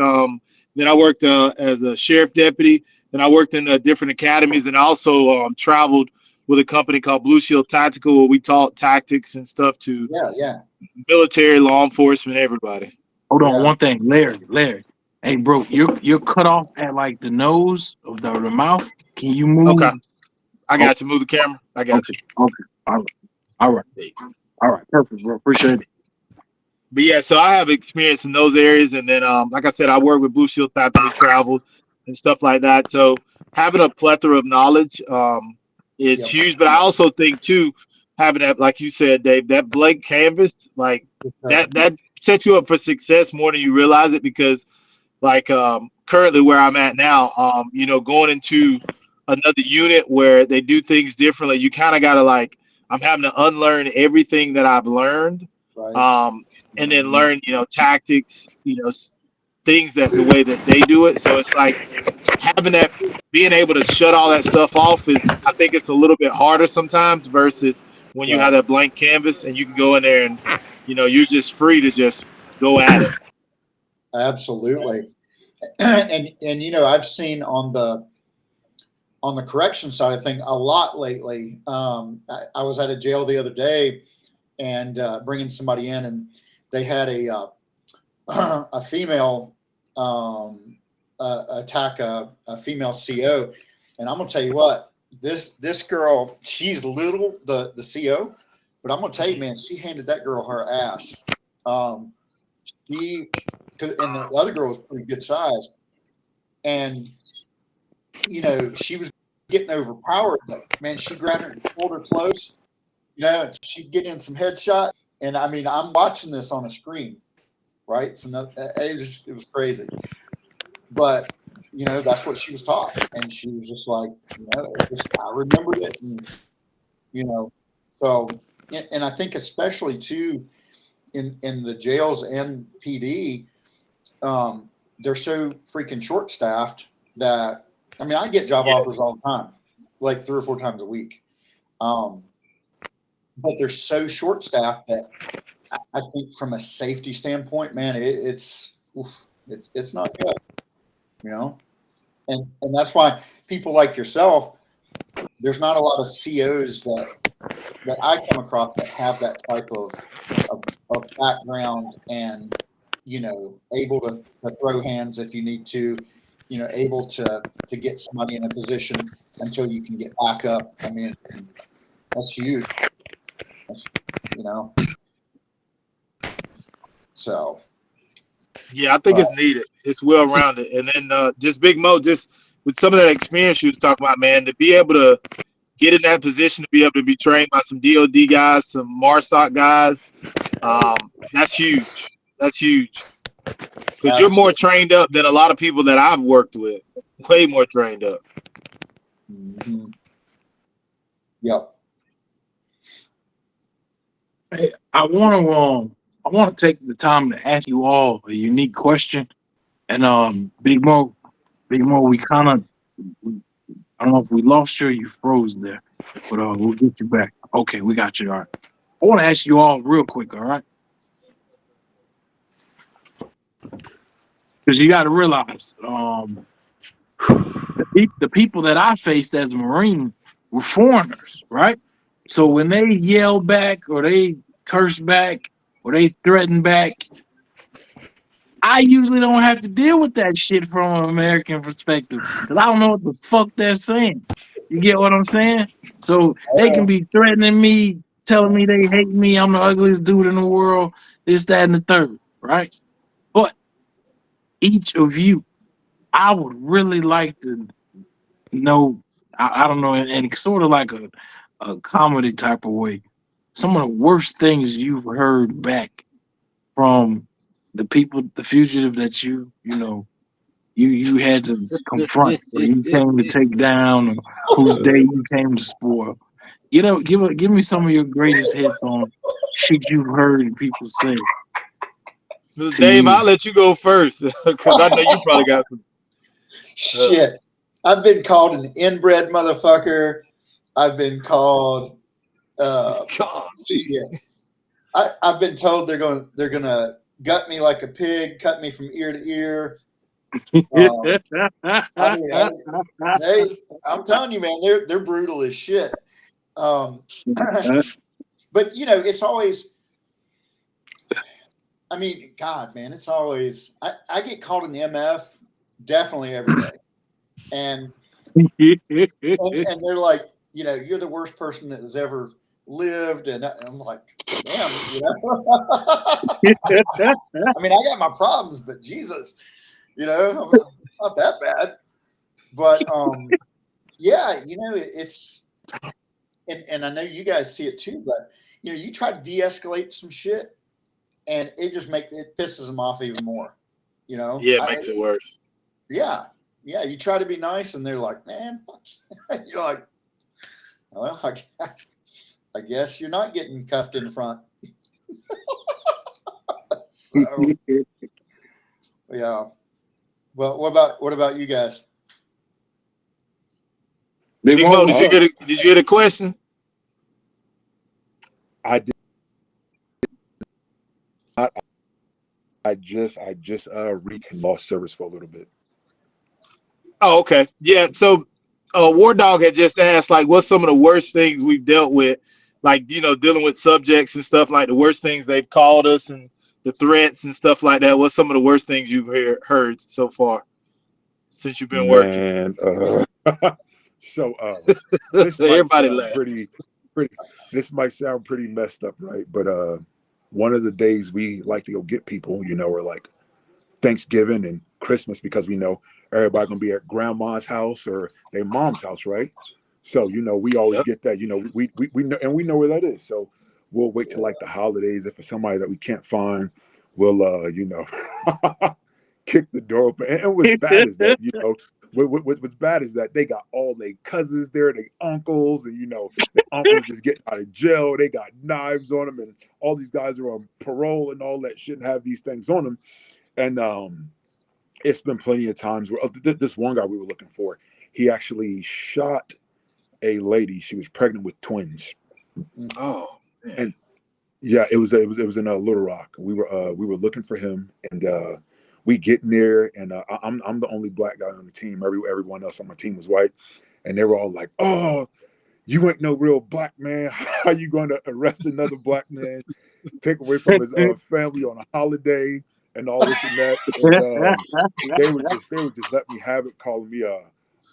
[SPEAKER 5] then I worked as a sheriff deputy. Then I worked in different academies, and I also traveled with a company called Blue Shield Tactical, where we taught tactics and stuff to
[SPEAKER 6] Yeah.
[SPEAKER 5] military, law enforcement, everybody.
[SPEAKER 2] Hold on,
[SPEAKER 6] Yeah.
[SPEAKER 2] one thing, Larry. Hey, bro, you're cut off at like the nose of the mouth. Can you move?
[SPEAKER 5] Okay, I got you. Move the camera. I got you.
[SPEAKER 2] Okay. All right. Perfect, bro. Appreciate it.
[SPEAKER 5] But yeah, so I have experience in those areas, and then like I said, I work with Blue Shield Tactical, traveled and stuff like that. So having a plethora of knowledge is
[SPEAKER 6] Yep.
[SPEAKER 5] huge. But I also think too, having that, like you said, Dave, that blank canvas, like that sets you up for success more than you realize it. Because like currently where I'm at now, going into another unit where they do things differently, you kind of gotta like, I'm having to unlearn everything that I've learned.
[SPEAKER 6] Right.
[SPEAKER 5] And then learn, tactics, things that the way that they do it. So it's like having that, being able to shut all that stuff off is, I think it's a little bit harder sometimes versus when you have that blank canvas and you can go in there and, you're just free to just go at it.
[SPEAKER 6] Absolutely. And I've seen on the correction side of things a lot lately. I was at a jail the other day and bringing somebody in, and they had a female attack a female CO, and I'm gonna tell you what, this girl, she's little, the CO, but I'm gonna tell you, man, she handed that girl her ass. And the other girl was pretty good size, and she was getting overpowered. But man, she grabbed her and pulled her close. She'd get in some headshot, and I mean, I'm watching this on a screen, right? So it was crazy, but that's what she was taught, and she was just like, I remembered it, and so, and I think especially too in the jails and PD, they're so freaking short staffed that I mean I get job offers all the time, like 3 or 4 times a week, but they're so short staffed that I think from a safety standpoint, man, it's not good, and that's why people like yourself, there's not a lot of COs that I come across that have that type of background and able to throw hands if you need to, able to get somebody in a position until you can get back up. I mean, that's huge. So
[SPEAKER 5] Yeah, I think it's needed. It's well rounded, and then just Big Mo, just with some of that experience you was talking about, man, to be able to get in that position, to be able to be trained by some DOD guys, some MARSOC guys, that's huge. That's huge. Because you're more trained up than a lot of people that I've worked with. Way more trained up.
[SPEAKER 6] Mm-hmm. Yep.
[SPEAKER 2] Hey, I want to take the time to ask you all a unique question. And Big Mo, we kind of, I don't know if we lost you or you froze there, but we'll get you back. Okay, we got you. All right. I want to ask you all real quick, all right? Because you got to realize the people that I faced as a Marine were foreigners, right? So when they yell back or they curse back or they threaten back, I usually don't have to deal with that shit from an American perspective because I don't know what the fuck they're saying. You get what I'm saying? So they can be threatening me, telling me they hate me, I'm the ugliest dude in the world, this, that, and the third, right? But each of you, I would really like to know, I don't know, in sort of like a comedy type of way, some of the worst things you've heard back from the people, the fugitive that you had to confront, or you came to take down, or whose day you came to spoil. Give me some of your greatest hits on shit you've heard people say.
[SPEAKER 5] Dave, I'll let you go first because I know you probably got some.
[SPEAKER 6] Shit, I've been called an inbred motherfucker. I've been called. Shit. I've been told they're gonna gut me like a pig, cut me from ear to ear. Hey, I'm telling you, man, they're brutal as shit. But it's always. I mean, God, man, it's always. I get called an MF definitely every day, and they're like, you're the worst person that has ever lived, and I'm like, damn, I mean, I got my problems, but Jesus, I'm not that bad. But yeah, it's, and I know you guys see it too, but you try to de-escalate some shit, and it just pisses them off even more.
[SPEAKER 5] Yeah, it makes it worse.
[SPEAKER 6] Yeah, you try to be nice, and they're like, man, fuck. You're like, well, I guess you're not getting cuffed in front. So, yeah. Well, what about you guys?
[SPEAKER 5] Big Mo, did you get a question?
[SPEAKER 3] I did not. I just lost service for a little bit.
[SPEAKER 5] Oh, okay. Yeah. So, War Dog had just asked, like, what's some of the worst things we've dealt with, like, dealing with subjects and stuff, like the worst things they've called us and the threats and stuff like that. What's some of the worst things you've heard so far since you've been working?
[SPEAKER 3] So this might
[SPEAKER 5] Everybody
[SPEAKER 3] sound
[SPEAKER 5] laugh.
[SPEAKER 3] pretty. This might sound pretty messed up, right? But one of the days we like to go get people, you know, or like Thanksgiving and Christmas, because we know everybody gonna be at grandma's house or their mom's house, right? So you know, we always
[SPEAKER 5] Yep.
[SPEAKER 3] get that. You know, we know, and we know where that is. So we'll wait till like the holidays. If it's somebody that we can't find, we'll you know, kick the door open. And what's bad is that, you know, what's bad is that they got all their cousins there, their uncles, and you know, the uncles just getting out of jail. They got knives on them, and all these guys are on parole and all that shit and have these things on them. And it's been plenty of times where this one guy we were looking for, he actually shot a lady. She was pregnant with twins.
[SPEAKER 5] Oh, man.
[SPEAKER 3] And yeah, it was in Little Rock. We were looking for him, and we get in there, and I'm the only black guy on the team. Everyone else on my team was white, and they were all like, "Oh, you ain't no real black man. How you going to arrest another black man, take away from his family on a holiday, and all this and that?" And they would just let me have it, calling me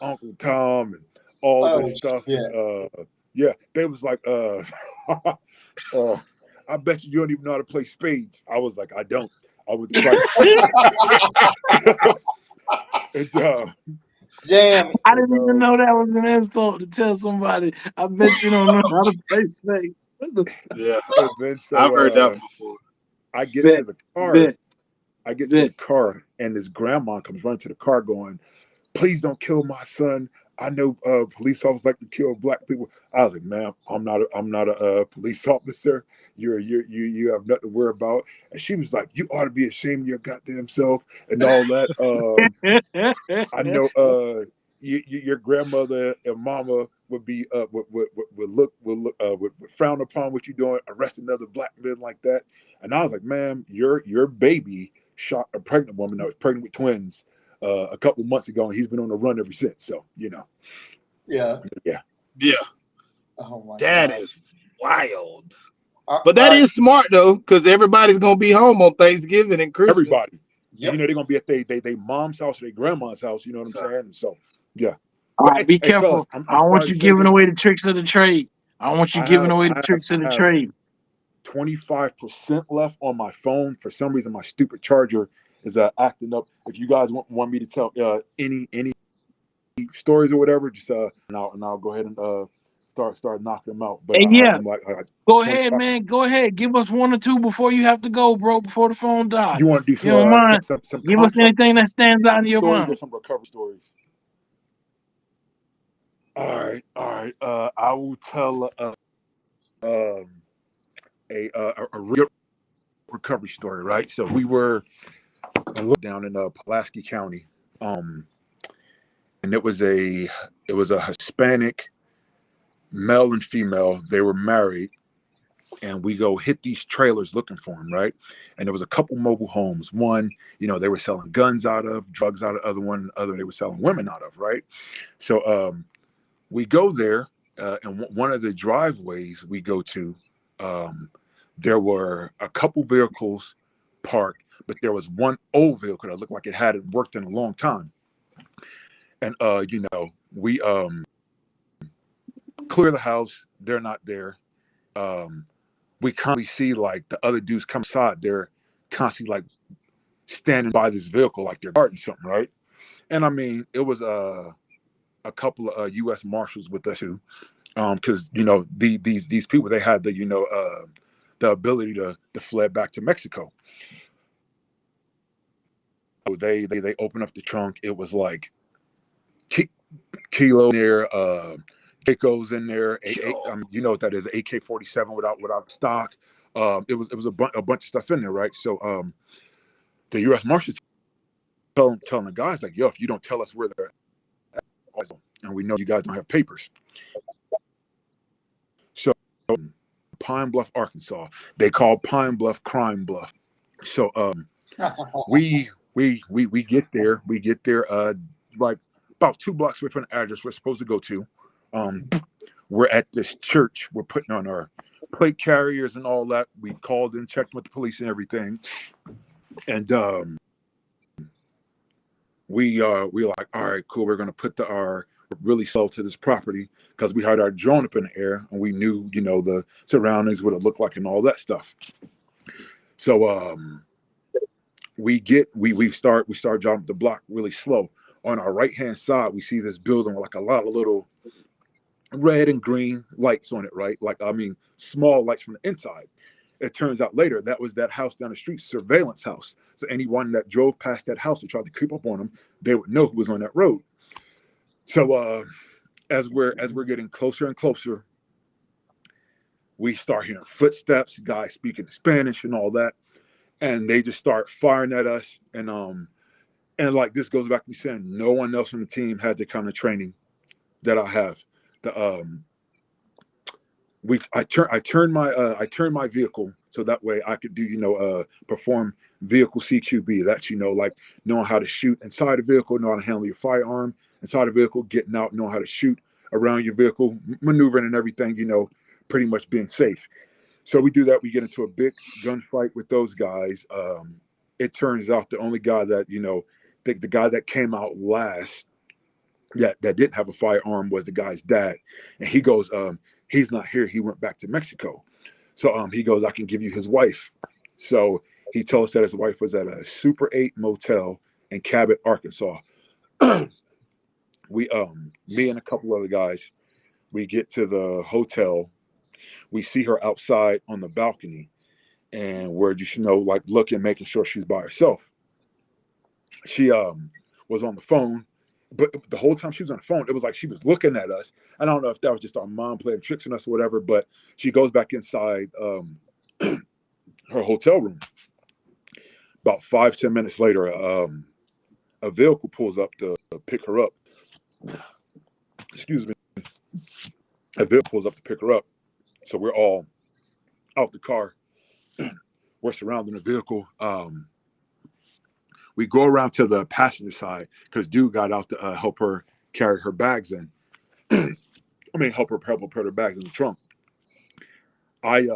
[SPEAKER 3] Uncle Tom and all
[SPEAKER 6] Oh
[SPEAKER 3] this stuff.
[SPEAKER 6] shit!
[SPEAKER 3] And yeah, they was like, I bet you don't even know how to play spades. I was like, I don't. I would practice. And
[SPEAKER 6] Damn.
[SPEAKER 2] I didn't even know that was an insult to tell somebody. I bet you don't know how to play snake.
[SPEAKER 5] Yeah,
[SPEAKER 3] and then
[SPEAKER 5] I've heard that
[SPEAKER 3] so
[SPEAKER 5] before.
[SPEAKER 3] I get
[SPEAKER 2] Bet,
[SPEAKER 3] to the car.
[SPEAKER 2] bet,
[SPEAKER 3] I get to the
[SPEAKER 2] bet.
[SPEAKER 3] car, and this grandma comes running to the car, going, "Please don't kill my son. I know police officers like to kill black people." I was like, "Ma'am, I'm not a police officer. You have nothing to worry about." And she was like, "You ought to be ashamed of your goddamn self and all that." I know your grandmother and mama would be would frown upon what you're doing, arrest another black man like that. And I was like, "Ma'am, your baby shot a pregnant woman that was pregnant with twins a couple of months ago, and he's been on the run ever since." So you know,
[SPEAKER 6] Yeah.
[SPEAKER 5] Yeah,
[SPEAKER 6] Oh my
[SPEAKER 5] that
[SPEAKER 6] god.
[SPEAKER 5] is wild.
[SPEAKER 6] All
[SPEAKER 5] But that
[SPEAKER 6] right.
[SPEAKER 5] is smart though, because everybody's gonna be home on Thanksgiving and Christmas.
[SPEAKER 3] everybody,
[SPEAKER 6] Yep.
[SPEAKER 3] you know, they're gonna be at they mom's house or their grandma's house. You know what I'm
[SPEAKER 5] So,
[SPEAKER 3] saying? And so yeah.
[SPEAKER 2] All
[SPEAKER 3] But
[SPEAKER 2] right, be
[SPEAKER 3] hey, fellas,
[SPEAKER 2] careful. I
[SPEAKER 3] I'm
[SPEAKER 2] don't want
[SPEAKER 3] sorry
[SPEAKER 2] you
[SPEAKER 3] to say
[SPEAKER 2] giving
[SPEAKER 3] this.
[SPEAKER 2] away the tricks of the trade. I don't want you giving away the tricks of the
[SPEAKER 3] I have
[SPEAKER 2] trade.
[SPEAKER 3] 25% left on my phone. For some reason, my stupid charger is acting up. If you guys want me to tell any stories or whatever, just and I'll go ahead and start knocking them out. But
[SPEAKER 2] Hey, yeah,
[SPEAKER 3] I'm like
[SPEAKER 2] go ahead,
[SPEAKER 3] 25.
[SPEAKER 2] man. Go ahead. Give us one or two before you have to go, bro. Before the phone dies.
[SPEAKER 3] You want to do
[SPEAKER 2] You don't mind?
[SPEAKER 3] some
[SPEAKER 2] Give us anything that stands out in your
[SPEAKER 3] stories or
[SPEAKER 2] mind.
[SPEAKER 3] some recovery stories? All right. I will tell um, a real recovery story. Right. So we were down in Pulaski County, and it was a Hispanic male and female. They were married, and we go hit these trailers looking for them, right? And there was a couple mobile homes. One, you know, they were selling guns out of, drugs out of. Other one, other they were selling women out of, right? So we go there, and one of the driveways we go to, there were a couple vehicles parked, but there was one old vehicle that looked like it hadn't worked in a long time. And you know, we clear the house. They're not there. We constantly see like the other dudes come inside. They're constantly like standing by this vehicle like they're guarding something, right? And I mean, it was a couple of U.S. Marshals with us too, because you know these people, they had the ability to fled back to Mexico. So they opened up the trunk. It was like Kilo there, Draco's in there. You know what that is? AK-47 without stock. It was a bunch of stuff in there, right? So the U.S. Marshals telling the guys like, "Yo, if you don't tell us where they're at, and we know you guys don't have papers." So Pine Bluff, Arkansas, they call Pine Bluff Crime Bluff. So we get there. We get there like about 2 blocks away from the address we're supposed to go to. We're at this church. We're putting on our plate carriers and all that. We called in, checked with the police and everything. And we were like, all right, cool. We're gonna put our really slow to this property because we had our drone up in the air and we knew, the surroundings, what it looked like and all that stuff. So we start driving the block really slow. On our right hand side, we see this building with like a lot of little red and green lights on it, right? Small lights from the inside. It turns out later that was that house down the street, surveillance house. So anyone that drove past that house and tried to creep up on them, they would know who was on that road. So as we're getting closer and closer, we start hearing footsteps, guys speaking Spanish and all that, and they just start firing at us. And like this goes back to me saying, no one else on the team had the kind of training that I have. I turned my vehicle so that way I could do perform vehicle CQB. That's like knowing how to shoot inside the vehicle, know how to handle your firearm inside the vehicle, getting out, knowing how to shoot around your vehicle, maneuvering and everything, pretty much being safe. So we do that. We get into a big gunfight with those guys. It turns out the only guy that the guy that came out last that didn't have a firearm was the guy's dad, and he goes, he's not here. He went back to Mexico. So he goes, I can give you his wife. So he told us that his wife was at a Super 8 motel in Cabot, Arkansas. Me and a couple other guys, we get to the hotel. We see her outside on the balcony, and we're just looking, making sure she's by herself. She was on the phone. But the whole time she was on the phone, it was like she was looking at us. I don't know if that was just our mom playing tricks on us or whatever, but she goes back inside her hotel room. About 5-10 minutes later, a vehicle pulls up to pick her up. Excuse me. A vehicle pulls up to pick her up. So we're all out the car. We're surrounding the vehicle. We go around to the passenger side because dude got out to help her carry her bags in. help her put her bags in the trunk. I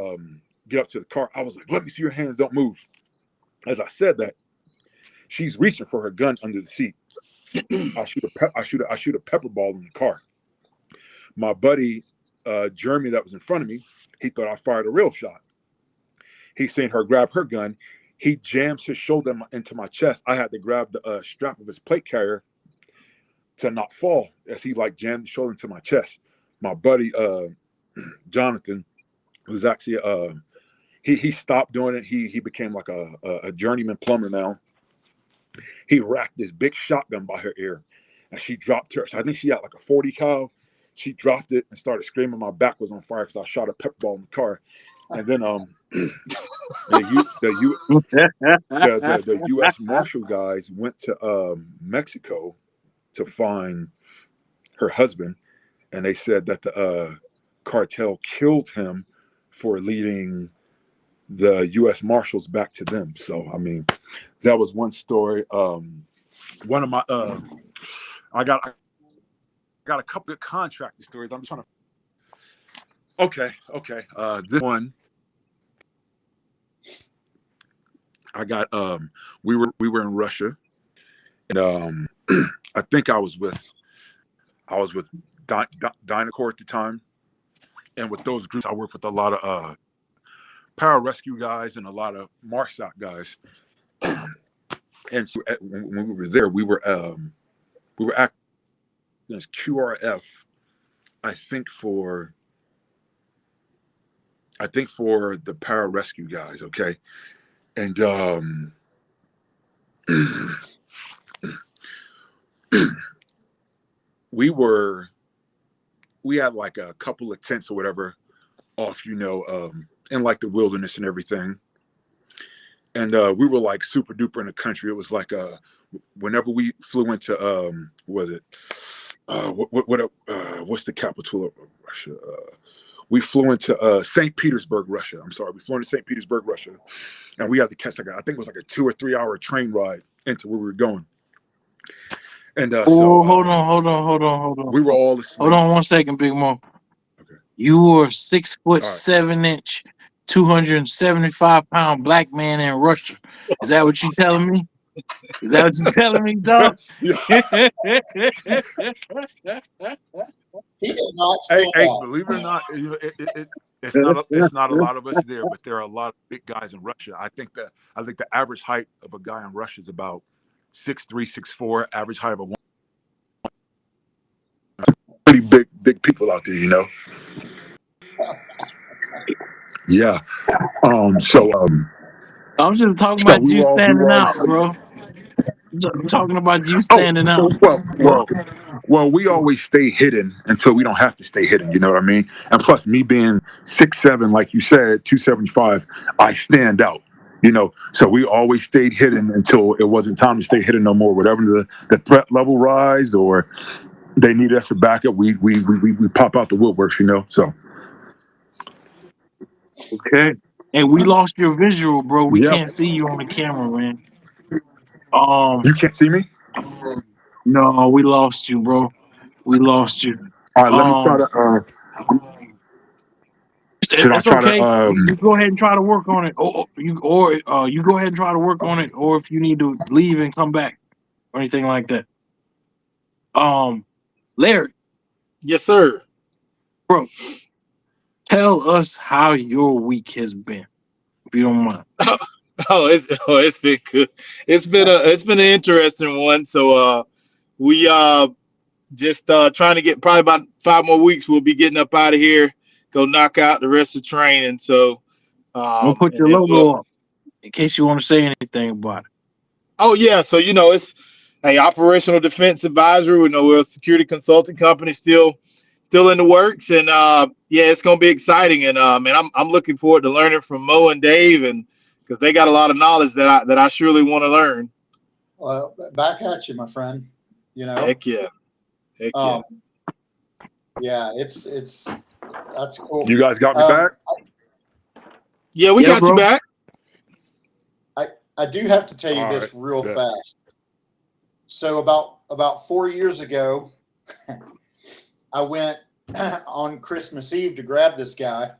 [SPEAKER 3] get up to the car. I was like, let me see your hands, don't move. As I said that, she's reaching for her gun under the seat. I shoot a pepper ball in the car. My buddy, Jeremy, that was in front of me, he thought I fired a real shot. He seen her grab her gun. He jams his shoulder into my chest. I had to grab the strap of his plate carrier to not fall as he jammed the shoulder into my chest. My buddy, Jonathan, who's actually, he stopped doing it. He became like a journeyman plumber now. He racked this big shotgun by her ear and she dropped her. So I think she had like a 40 cal. She dropped it and started screaming. My back was on fire because I shot a pepper ball in the car. And then the U.S. Marshal guys went to Mexico to find her husband, and they said that the cartel killed him for leading the U.S. Marshals back to them. So that was one story. One of my I got a couple of contractor stories. I'm trying to. Okay. This one. I got we were in Russia, and I think I was with Dynacor at the time, and with those groups I worked with a lot of pararescue guys and a lot of MARSOC guys. And so when we were there, we were acting as QRF, I think for the pararescue guys, okay? And we had like a couple of tents or whatever off, in like the wilderness and everything. And we were like super duper in the country. It was like whenever we flew into what's the capital of Russia? We flew into St. Petersburg, Russia. I'm sorry, we flew into St. Petersburg, Russia, and we had to catch I think it was like a 2 or 3 hour train ride into where we were going. And
[SPEAKER 2] hold on.
[SPEAKER 3] We were all asleep.
[SPEAKER 2] Hold on 1 second, Big Mo.
[SPEAKER 3] Okay.
[SPEAKER 2] You were 6'7" 275-pound black man in Russia. Is that what you telling me? Is that what you're telling me, dog?
[SPEAKER 3] Yeah.
[SPEAKER 6] He did not
[SPEAKER 3] Hey,
[SPEAKER 6] stand
[SPEAKER 3] hey,
[SPEAKER 6] out.
[SPEAKER 3] believe it or not, it's not a lot of us there, but there are a lot of big guys in Russia. I think the average height of a guy in Russia is about 6'3", 6'4". Average height of a woman. Pretty big people out there, you know. Yeah. So
[SPEAKER 2] I'm just talking
[SPEAKER 3] so
[SPEAKER 2] about you
[SPEAKER 3] we
[SPEAKER 2] standing
[SPEAKER 3] were
[SPEAKER 2] out,
[SPEAKER 3] all.
[SPEAKER 2] bro. I'm talking about you
[SPEAKER 3] Oh,
[SPEAKER 2] standing out.
[SPEAKER 3] well, we always stay hidden until we don't have to stay hidden. You know what I mean? And plus, me being 6'7", like you said, 275, I stand out. You know, so we always stayed hidden until it wasn't time to stay hidden no more. Whatever the threat level rise or they need us to back up, we pop out the woodworks. You know, so
[SPEAKER 2] Okay. And we lost your visual, bro. We
[SPEAKER 3] yeah.
[SPEAKER 2] can't see you on the camera, man.
[SPEAKER 3] You can't see me.
[SPEAKER 2] No, we lost you, bro. We lost you.
[SPEAKER 3] All right, let me try to. Should I
[SPEAKER 2] It's
[SPEAKER 3] try to?
[SPEAKER 2] okay. You go ahead and try to work on it, or you go ahead and try to work on it, or if you need to leave and come back or anything like that. Larry,
[SPEAKER 5] Yes, sir.
[SPEAKER 2] bro, tell us how your week has been, if you don't mind.
[SPEAKER 5] It's been good. It's been an interesting one. So we just trying to get probably about 5 more weeks. We'll be getting up out of here, go knock out the rest of training. So
[SPEAKER 2] We'll put
[SPEAKER 5] and
[SPEAKER 2] your
[SPEAKER 5] then
[SPEAKER 2] logo up in case you want to say anything about it.
[SPEAKER 5] oh yeah, so it's a operational defense advisory. We know we're a security consulting company still in the works, and yeah, it's gonna be exciting. And man, I'm looking forward to learning from Mo and Dave, and because they got a lot of knowledge that I surely want to learn.
[SPEAKER 6] Well, back at you, my friend. You know.
[SPEAKER 5] Heck yeah.
[SPEAKER 6] Yeah, it's that's cool.
[SPEAKER 3] You guys got me back.
[SPEAKER 5] Yeah, we got
[SPEAKER 2] bro.
[SPEAKER 5] you back.
[SPEAKER 6] I do have to tell you
[SPEAKER 3] All
[SPEAKER 6] this
[SPEAKER 3] right,
[SPEAKER 6] real
[SPEAKER 3] bet.
[SPEAKER 6] fast. So about 4 years ago, I went on Christmas Eve to grab this guy.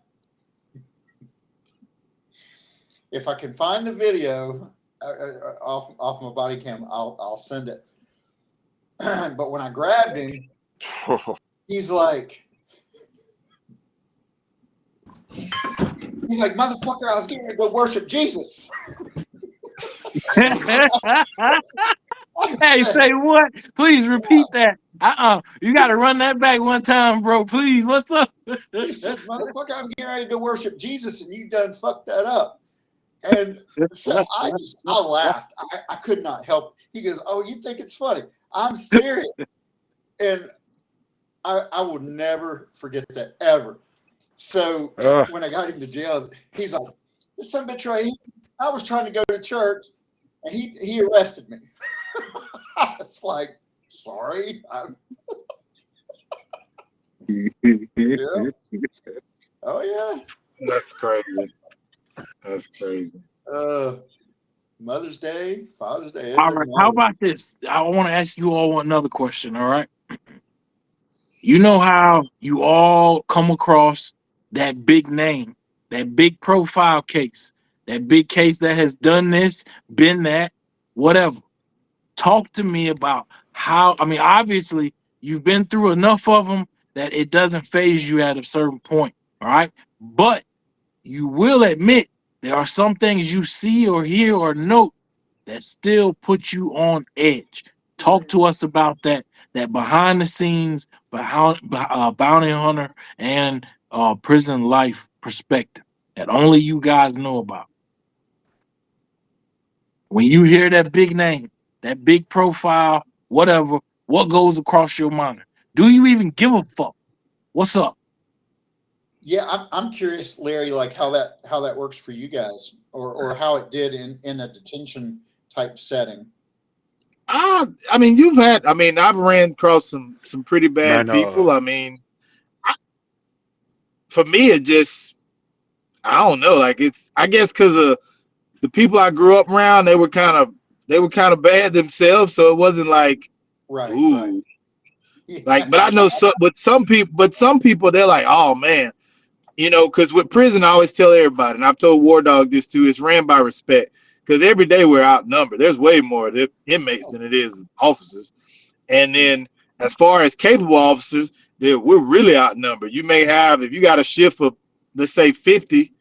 [SPEAKER 6] If I can find the video off my body cam, I'll send it. But when I grabbed him, he's like, motherfucker, I was getting ready to go worship Jesus.
[SPEAKER 2] Hey, say what? Please repeat that. You got to run that back one time, bro. Please. What's up?
[SPEAKER 6] He said, motherfucker, I'm getting ready to go worship Jesus, and you done fucked that up. And so I laughed. I could not help. He goes, oh, you think it's funny? I'm serious. And I will never forget that, ever. So when I got him to jail, he's like, this son of a bitch right here, I was trying to go to church, and he arrested me. It's like, sorry. Yeah. Oh, yeah.
[SPEAKER 5] That's crazy. That's crazy.
[SPEAKER 6] Mother's Day, Father's Day.
[SPEAKER 2] All right. How about this? I want to ask you all another question. All right. You know how you all come across that big name, that big profile case, that big case that has done this, been that, whatever. Talk to me about how, I mean, obviously you've been through enough of them that it doesn't phase you at a certain point. All right. But you will admit there are some things you see or hear or note that still put you on edge. Talk to us about that behind the scenes, bounty hunter and prison life perspective that only you guys know about. When you hear that big name, that big profile, whatever, what goes across your mind? Do you even give a fuck? What's up?
[SPEAKER 6] Yeah, I'm curious, Larry, like how that works for you guys, or how it did in a detention type setting.
[SPEAKER 5] I mean, I've ran across some pretty bad people. I mean, for me, it just, I don't know. Like I guess because of the people I grew up around, they were kind of bad themselves. So it wasn't like,
[SPEAKER 6] right.
[SPEAKER 5] ooh,
[SPEAKER 6] Right.
[SPEAKER 5] like. But I know some people, they're like, oh man, because with prison, I always tell everybody, and I've told War Dog this too. It's ran by respect. because every day we're outnumbered. There's way more inmates than it is officers. And then as far as capable officers, we're really outnumbered. You may have, if you got a shift of, let's say 50,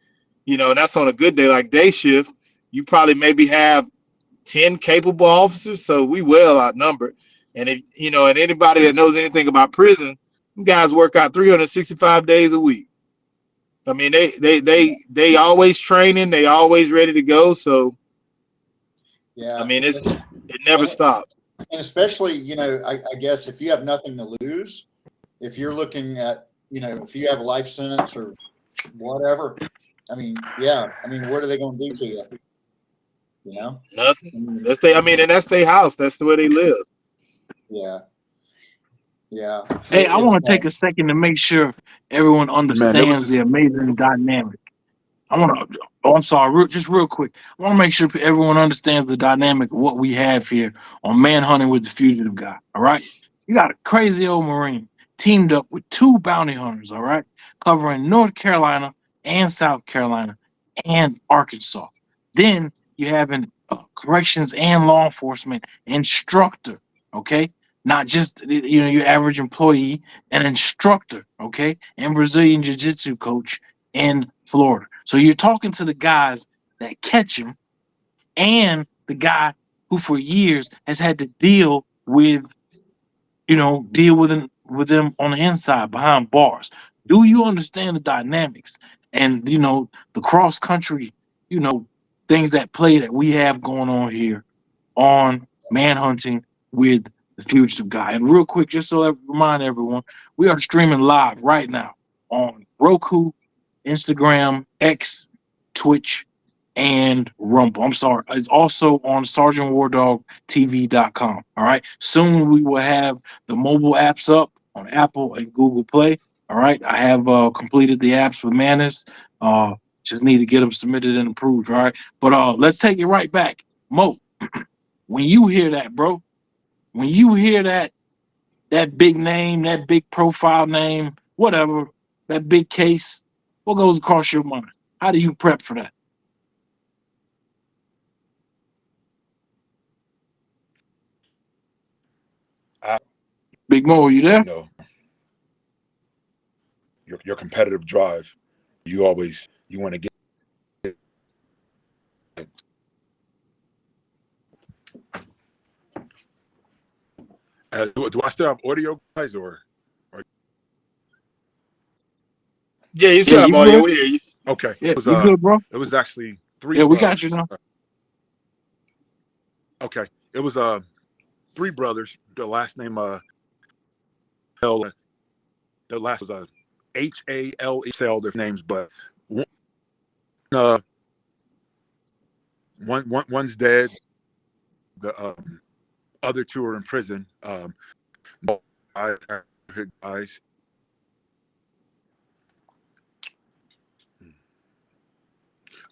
[SPEAKER 5] and that's on a good day, like day shift, you probably maybe have 10 capable officers. So we well outnumbered. And if, and anybody that knows anything about prison, you guys work out 365 days a week. I mean, they always training, they always ready to go. So,
[SPEAKER 6] Yeah.
[SPEAKER 5] I mean, it never stops.
[SPEAKER 6] And especially, I guess if you have nothing to lose, if you're looking at, if you have a life sentence or whatever, I mean, what are they going to do to you?
[SPEAKER 5] Nothing. That's their house. That's the way they live.
[SPEAKER 6] Yeah. Yeah.
[SPEAKER 2] Hey, I want to take a second to make sure everyone understands the amazing dynamic. I'm sorry, just real quick. I want to make sure everyone understands the dynamic of what we have here on Manhunting with the Fugitive Guy. All right. You got a crazy old Marine teamed up with 2 bounty hunters. All right. Covering North Carolina and South Carolina and Arkansas. Then you have an corrections and law enforcement instructor. Okay. Not just, your average employee, an instructor. Okay. And Brazilian Jiu-Jitsu coach in Florida. So you're talking to the guys that catch him and the guy who for years has had to deal with them on the inside behind bars. Do you understand the dynamics and, the cross country, things at play that we have going on here on Manhunting with the Fugitive Guy? And real quick, just so I remind everyone, we are streaming live right now on Roku, Instagram, X, Twitch, and Rumble. I'm sorry. It's also on SergeantWarDogTV.com. All right. Soon we will have the mobile apps up on Apple and Google Play. All right. I have completed the apps with Manners. Just need to get them submitted and approved. All right. But let's take it right back. Mo, when you hear that, bro, when you hear that big name, that big profile name, whatever, that big case, what goes across your mind? How do you prep for that? Big Mo, are you there?
[SPEAKER 3] Your competitive drive. You want to get. Do I still have audio, guys, or?
[SPEAKER 5] Yeah, you still have audio. We hear you.
[SPEAKER 3] Okay.
[SPEAKER 2] Yeah, you good, bro?
[SPEAKER 3] It was actually 3.
[SPEAKER 2] Yeah, we got you now.
[SPEAKER 3] Okay. It was 3 brothers. The last name the last was Hale. Say all their names, but one's dead. The other 2 are in prison. Guys.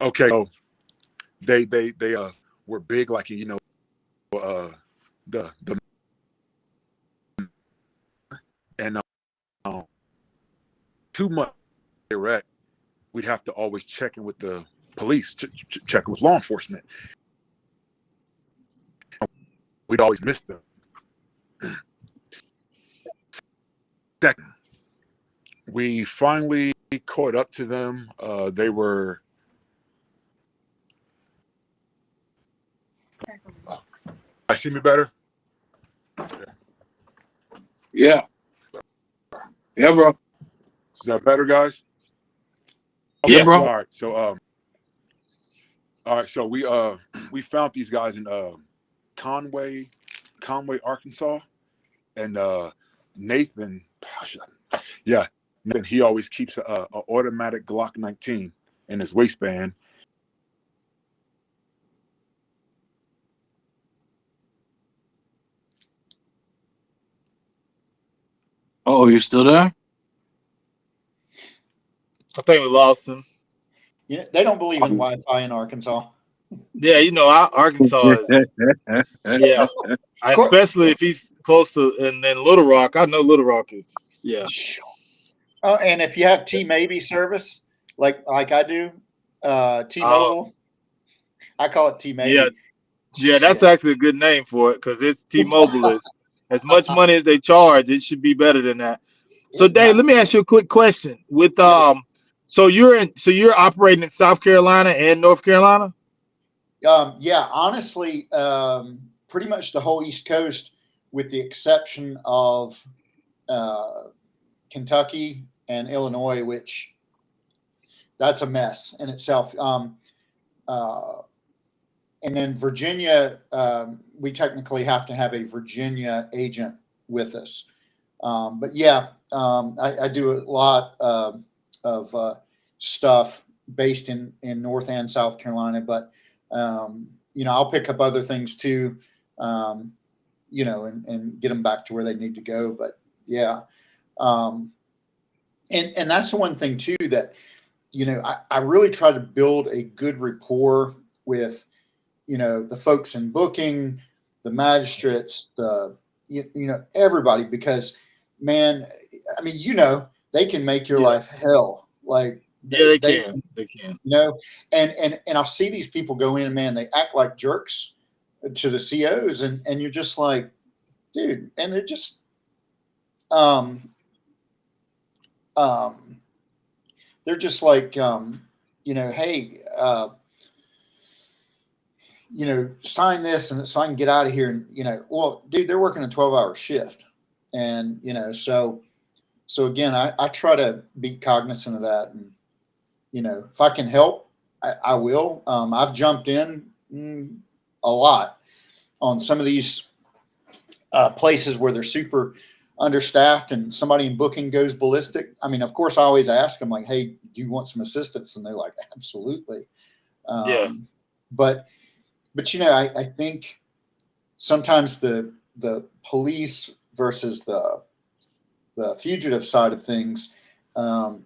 [SPEAKER 3] Okay, so they were big, like the and 2 months they were at, we'd have to always check in with the police, check with law enforcement. We'd always miss them. Second, we finally caught up to them. They were. I see me better?
[SPEAKER 2] Yeah. Yeah, bro.
[SPEAKER 3] Is that better, guys?
[SPEAKER 2] Okay, yeah, bro.
[SPEAKER 3] All right. So we found these guys in Conway, Arkansas, and Nathan. Yeah, Nathan. He always keeps a automatic Glock 19 in his waistband.
[SPEAKER 2] Oh, you're still there?
[SPEAKER 5] I think we lost him.
[SPEAKER 6] Yeah, they don't believe in Wi-Fi in Arkansas.
[SPEAKER 5] Yeah, Arkansas is. Yeah, especially if he's close to, and then Little Rock. I know Little Rock is. Yeah.
[SPEAKER 6] And if you have T-Maybe service, like I do, T-Mobile. I call it T maybe.
[SPEAKER 5] Yeah, yeah, that's actually a good name for it because it's T-Mobile is as much money as they charge, it should be better than that. So Dave, let me ask you a quick question. With so you're operating in South Carolina and North Carolina?
[SPEAKER 6] Yeah, honestly, pretty much the whole East Coast, with the exception of Kentucky and Illinois, which that's a mess in itself. And then Virginia, we technically have to have a Virginia agent with us. But yeah, I do a lot of stuff based in North and South Carolina, but I'll pick up other things too, and get them back to where they need to go. But yeah, and that's the one thing too that I really try to build a good rapport with the folks in booking, the magistrates, everybody, because man, I mean, they can make your life hell. Like
[SPEAKER 5] they can,
[SPEAKER 6] and I'll see these people go in and man, they act like jerks to the COs, and you're just like, dude, and they're just, they're just like, hey, sign this and so I can get out of here. And, well, dude, they're working a 12-hour shift. And, so again, I try to be cognizant of that. And, if I can help, I will. I've jumped in a lot on some of these places where they're super understaffed and somebody in booking goes ballistic. I mean, of course, I always ask them like, hey, do you want some assistance? And they're like, absolutely. But I think sometimes the police versus the fugitive side of things, a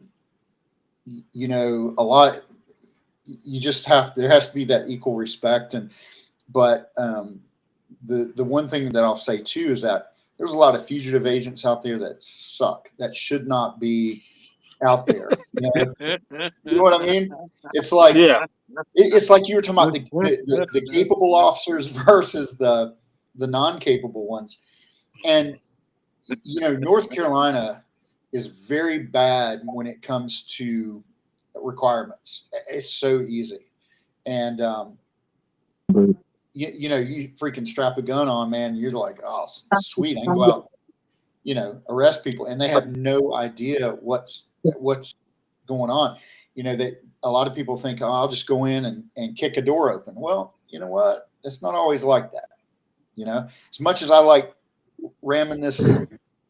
[SPEAKER 6] lot, you just there has to be that equal respect. But the one thing that I'll say too is that there's a lot of fugitive agents out there that suck, that should not be out there. You know what I mean? It's like, it's like you were talking about the capable officers versus the non-capable ones. And, North Carolina is very bad when it comes to requirements. It's so easy. And, you freaking strap a gun on, man. You're like, oh, sweet. I can go out, arrest people. And they have no idea what's going on. That a lot of people think, oh, I'll just go in and kick a door open. Well, you know what? It's not always like that. As much as I like ramming this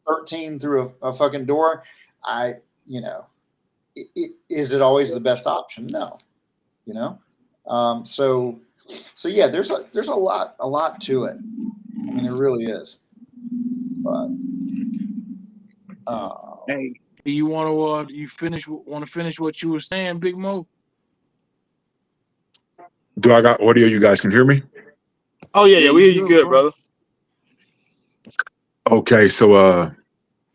[SPEAKER 6] 13 through a fucking door, is it always the best option? No, so yeah, there's a lot to it. I mean, there really is. But
[SPEAKER 2] hey, you want to finish what you were saying, Big Mo?
[SPEAKER 3] Do I got audio? You guys can hear me?
[SPEAKER 5] Oh yeah, we hear you good, brother.
[SPEAKER 3] Okay, so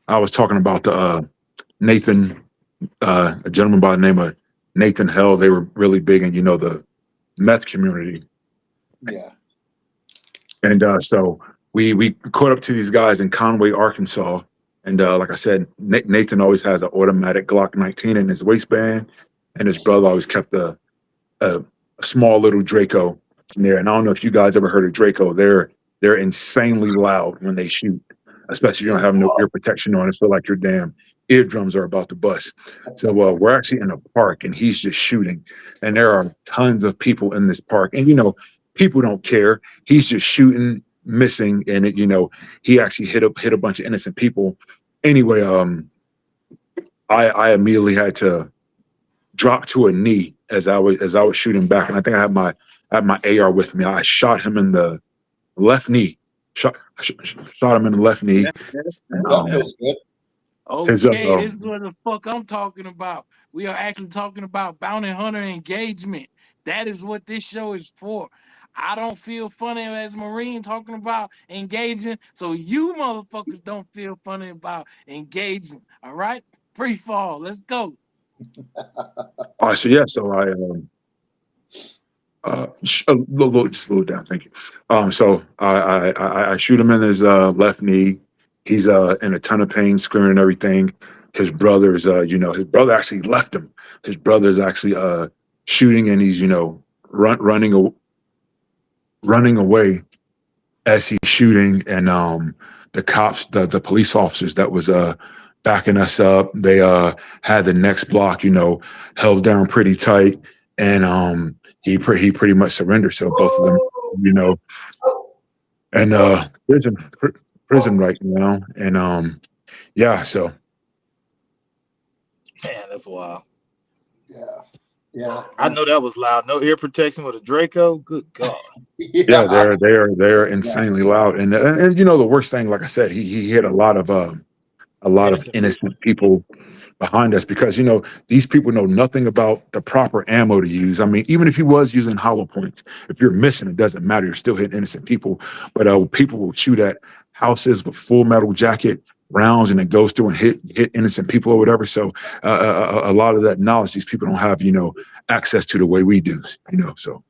[SPEAKER 3] I was talking about the Nathan, a gentleman by the name of Nathan Hell. They were really big in the meth community.
[SPEAKER 6] Yeah.
[SPEAKER 3] And so we caught up to these guys in Conway, Arkansas. And like I said, Nathan always has an automatic Glock 19 in his waistband, and his brother always kept a small little Draco in there. And I don't know if you guys ever heard of Draco. They're insanely loud when they shoot, especially if you don't have no ear protection on. It feel like your damn eardrums are about to bust. So we're actually in a park, and he's just shooting, and there are tons of people in this park, and people don't care. He's just shooting, missing, and he actually hit a bunch of innocent people. Anyway, I immediately had to drop to a knee as I was shooting back, and I think I had my AR with me. I shot him in the left knee. Shot him in the left knee.
[SPEAKER 6] That feels good.
[SPEAKER 2] Okay, this is what the fuck I'm talking about. We are actually talking about bounty hunter engagement. That is what this show is for. I don't feel funny as Marine talking about engaging, so you motherfuckers don't feel funny about engaging. All right, free fall. Let's go.
[SPEAKER 3] All right, so yeah, so Just a little down. Thank you. So I shoot him in his left knee. He's in a ton of pain, screaming and everything. His brother's, his brother actually left him. His brother's actually shooting, and he's, running away as he's shooting. And the cops, the police officers that was backing us up, they had the next block, held down pretty tight, and he pretty much surrendered. So both of them, and prison right now, and yeah. So
[SPEAKER 5] Man, that's wild.
[SPEAKER 6] Yeah.
[SPEAKER 5] I know that was loud. No ear protection with a Draco. Good God.
[SPEAKER 3] yeah, they're insanely loud, and the worst thing, like I said, he hit a lot of
[SPEAKER 5] Innocent
[SPEAKER 3] innocent people behind us, because these people know nothing about the proper ammo to use. I mean, even if he was using hollow points, if you're missing, it doesn't matter. You're still hitting innocent people. But people will shoot at houses with full metal jacket rounds, and it goes through and hit innocent people or whatever. So a lot of that knowledge these people don't have, access to the way we do. So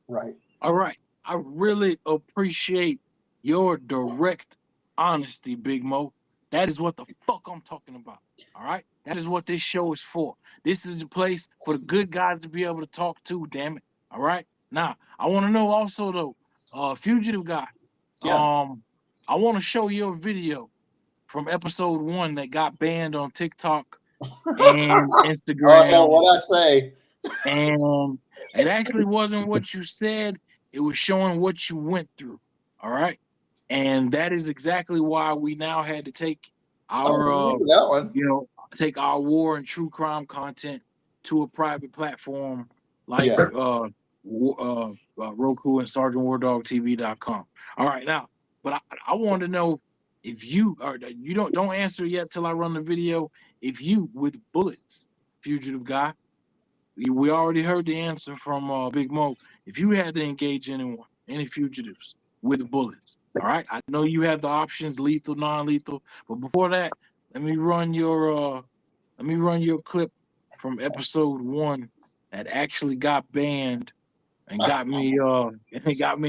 [SPEAKER 6] Right.
[SPEAKER 2] All right. I really appreciate your direct honesty, Big Mo. That is what the fuck I'm talking about. All right. That is what this show is for. This is a place for the good guys to be able to talk to. Damn it. All right. Now, I want to know also though, fugitive guy.
[SPEAKER 6] Yeah.
[SPEAKER 2] I want to show your video from episode 1 that got banned on TikTok and
[SPEAKER 6] Oh,
[SPEAKER 2] Instagram.
[SPEAKER 6] hell, what I say?
[SPEAKER 2] And it actually wasn't what you said. It was showing what you went through. All right. And that is exactly why we now had to take our
[SPEAKER 6] that one.
[SPEAKER 2] take our war and true crime content to a private platform like
[SPEAKER 6] Yeah.
[SPEAKER 2] Roku and SergeantWarDogTV.com. All right, now, but I want to know if you don't answer yet till I run the video. If you with bullets, fugitive guy, we already heard the answer from Big Mo. If you had to engage any fugitives with bullets, all right. I know you have the options: lethal, non-lethal. But before that, let me run your clip from episode 1 that actually got banned and got me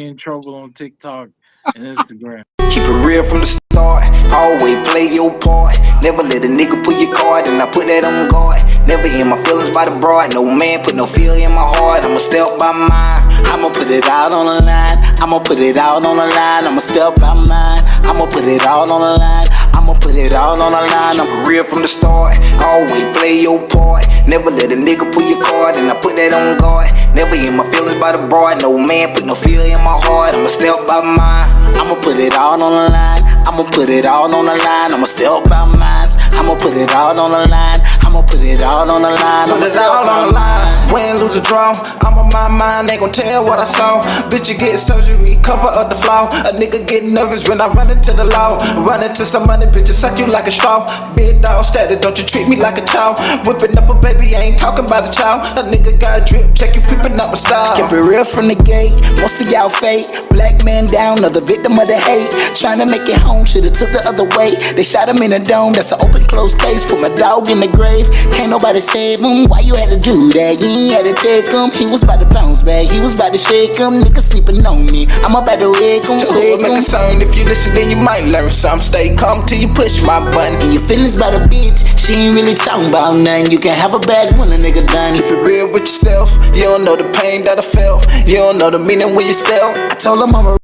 [SPEAKER 2] in trouble on TikTok and Instagram.
[SPEAKER 7] Keep it real from the start, always play your part. Never let a nigga pull your card, and I put that on guard. Never hear my feelings by the broad. No man put no fear in my heart. I'ma step by mine. I'ma put it out on the line. I'ma put it out on the line. I'ma step by mine. I'ma put it out on the line. I'ma put it out on the line. I'm real from the start, always play your part. Never let a nigga pull your card, and I put that on guard. Never hear my feelings by the broad. No man put no fear in my heart. I'ma step by mine. I'ma put it out on the line. I'ma put it out on the line. I'ma step by mine. I'ma put it out on the line. I'ma put it out on the line. Put it out on the line. Win, lose, or draw, I'm on my mind. They gon' tell what I saw. Bitch, you get surgery, cover up the flaw. A nigga get nervous when I run into the law. Run into some money, bitch, suck you like a straw. Big dog status, don't you treat me like a child. Whipping up a baby, I ain't talking about a child. A nigga got drip, check you peeping up my style. Keep it real from the gate, most of y'all fake. Black man down, another victim of the hate. Trying to make it home, should've took the other way. They shot him in the dome, that's an open close case. Put my dog in the grave, can't nobody save him. Why you had to do that? You ain't had to take him. He was about to bounce back, he was about to shake him. Niggas sleeping on me, I'm about to wake him. Make a concern, if you listen then you might learn some. Stay calm till you push my button. And your feelings about a bitch, she ain't really talking about nothing. You can have a bag when a nigga done. Keep it real with yourself, you don't know the pain that I felt. You don't know the meaning when you still. I told him I'm a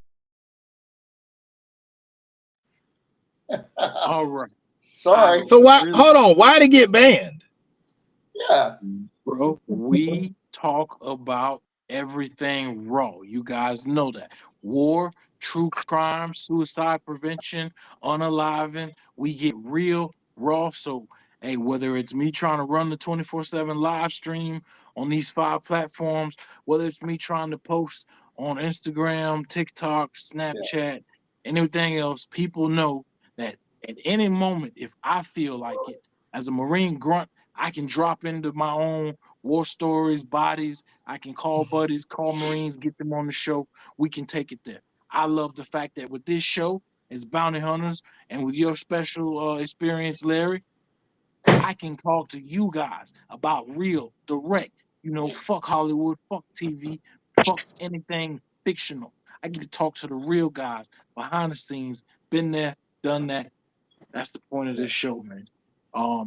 [SPEAKER 2] All right.
[SPEAKER 6] Sorry.
[SPEAKER 5] So hold on, why'd it get banned?
[SPEAKER 6] Yeah.
[SPEAKER 2] Bro, we talk about everything raw. You guys know that. War, true crime, suicide prevention, unaliving. We get real raw. So, hey, whether it's me trying to run the 24/7 live stream on these 5 platforms, whether it's me trying to post on Instagram, TikTok, Snapchat, anything else, people know that at any moment, if I feel like it, as a Marine grunt, I can drop into my own war stories, bodies. I can call buddies, call Marines, get them on the show. We can take it there. I love the fact that with this show, as bounty hunters, and with your special experience, Larry, I can talk to you guys about real, direct, fuck Hollywood, fuck TV, fuck anything fictional. I get to talk to the real guys behind the scenes, been there, done that. That's the point of this show, man.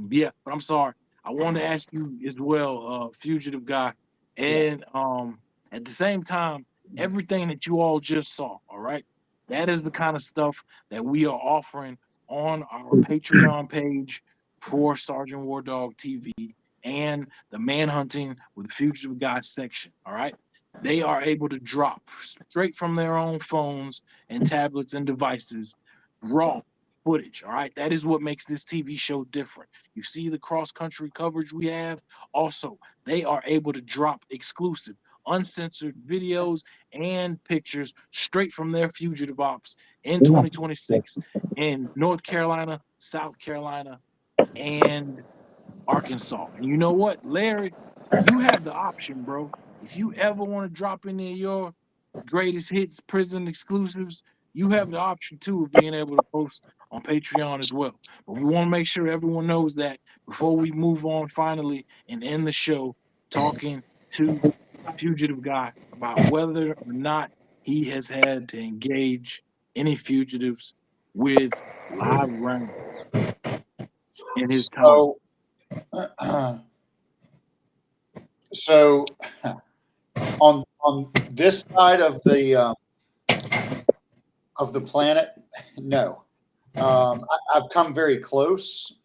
[SPEAKER 2] Yeah, but I'm sorry. I wanted to ask you as well, fugitive guy, and at the same time, everything that you all just saw, all right, that is the kind of stuff that we are offering on our Patreon page for Sergeant War Dog TV and the Manhunting with Fugitive Guy section. All right, they are able to drop straight from their own phones and tablets and devices raw footage. All right, that is what makes this TV show different. You see the cross country coverage we have. Also, they are able to drop exclusive, uncensored videos and pictures straight from their fugitive ops in 2026 in North Carolina, South Carolina, and Arkansas. And you know what, Larry, you have the option, bro. If you ever want to drop any of your greatest hits, prison exclusives, you have the option too of being able to post on Patreon as well. But we want to make sure everyone knows that before we move on finally and end the show, talking to Fugitive Guy about whether or not he has had to engage any fugitives with live rounds in his time.
[SPEAKER 6] So, on this side of the planet, no. I've come very close.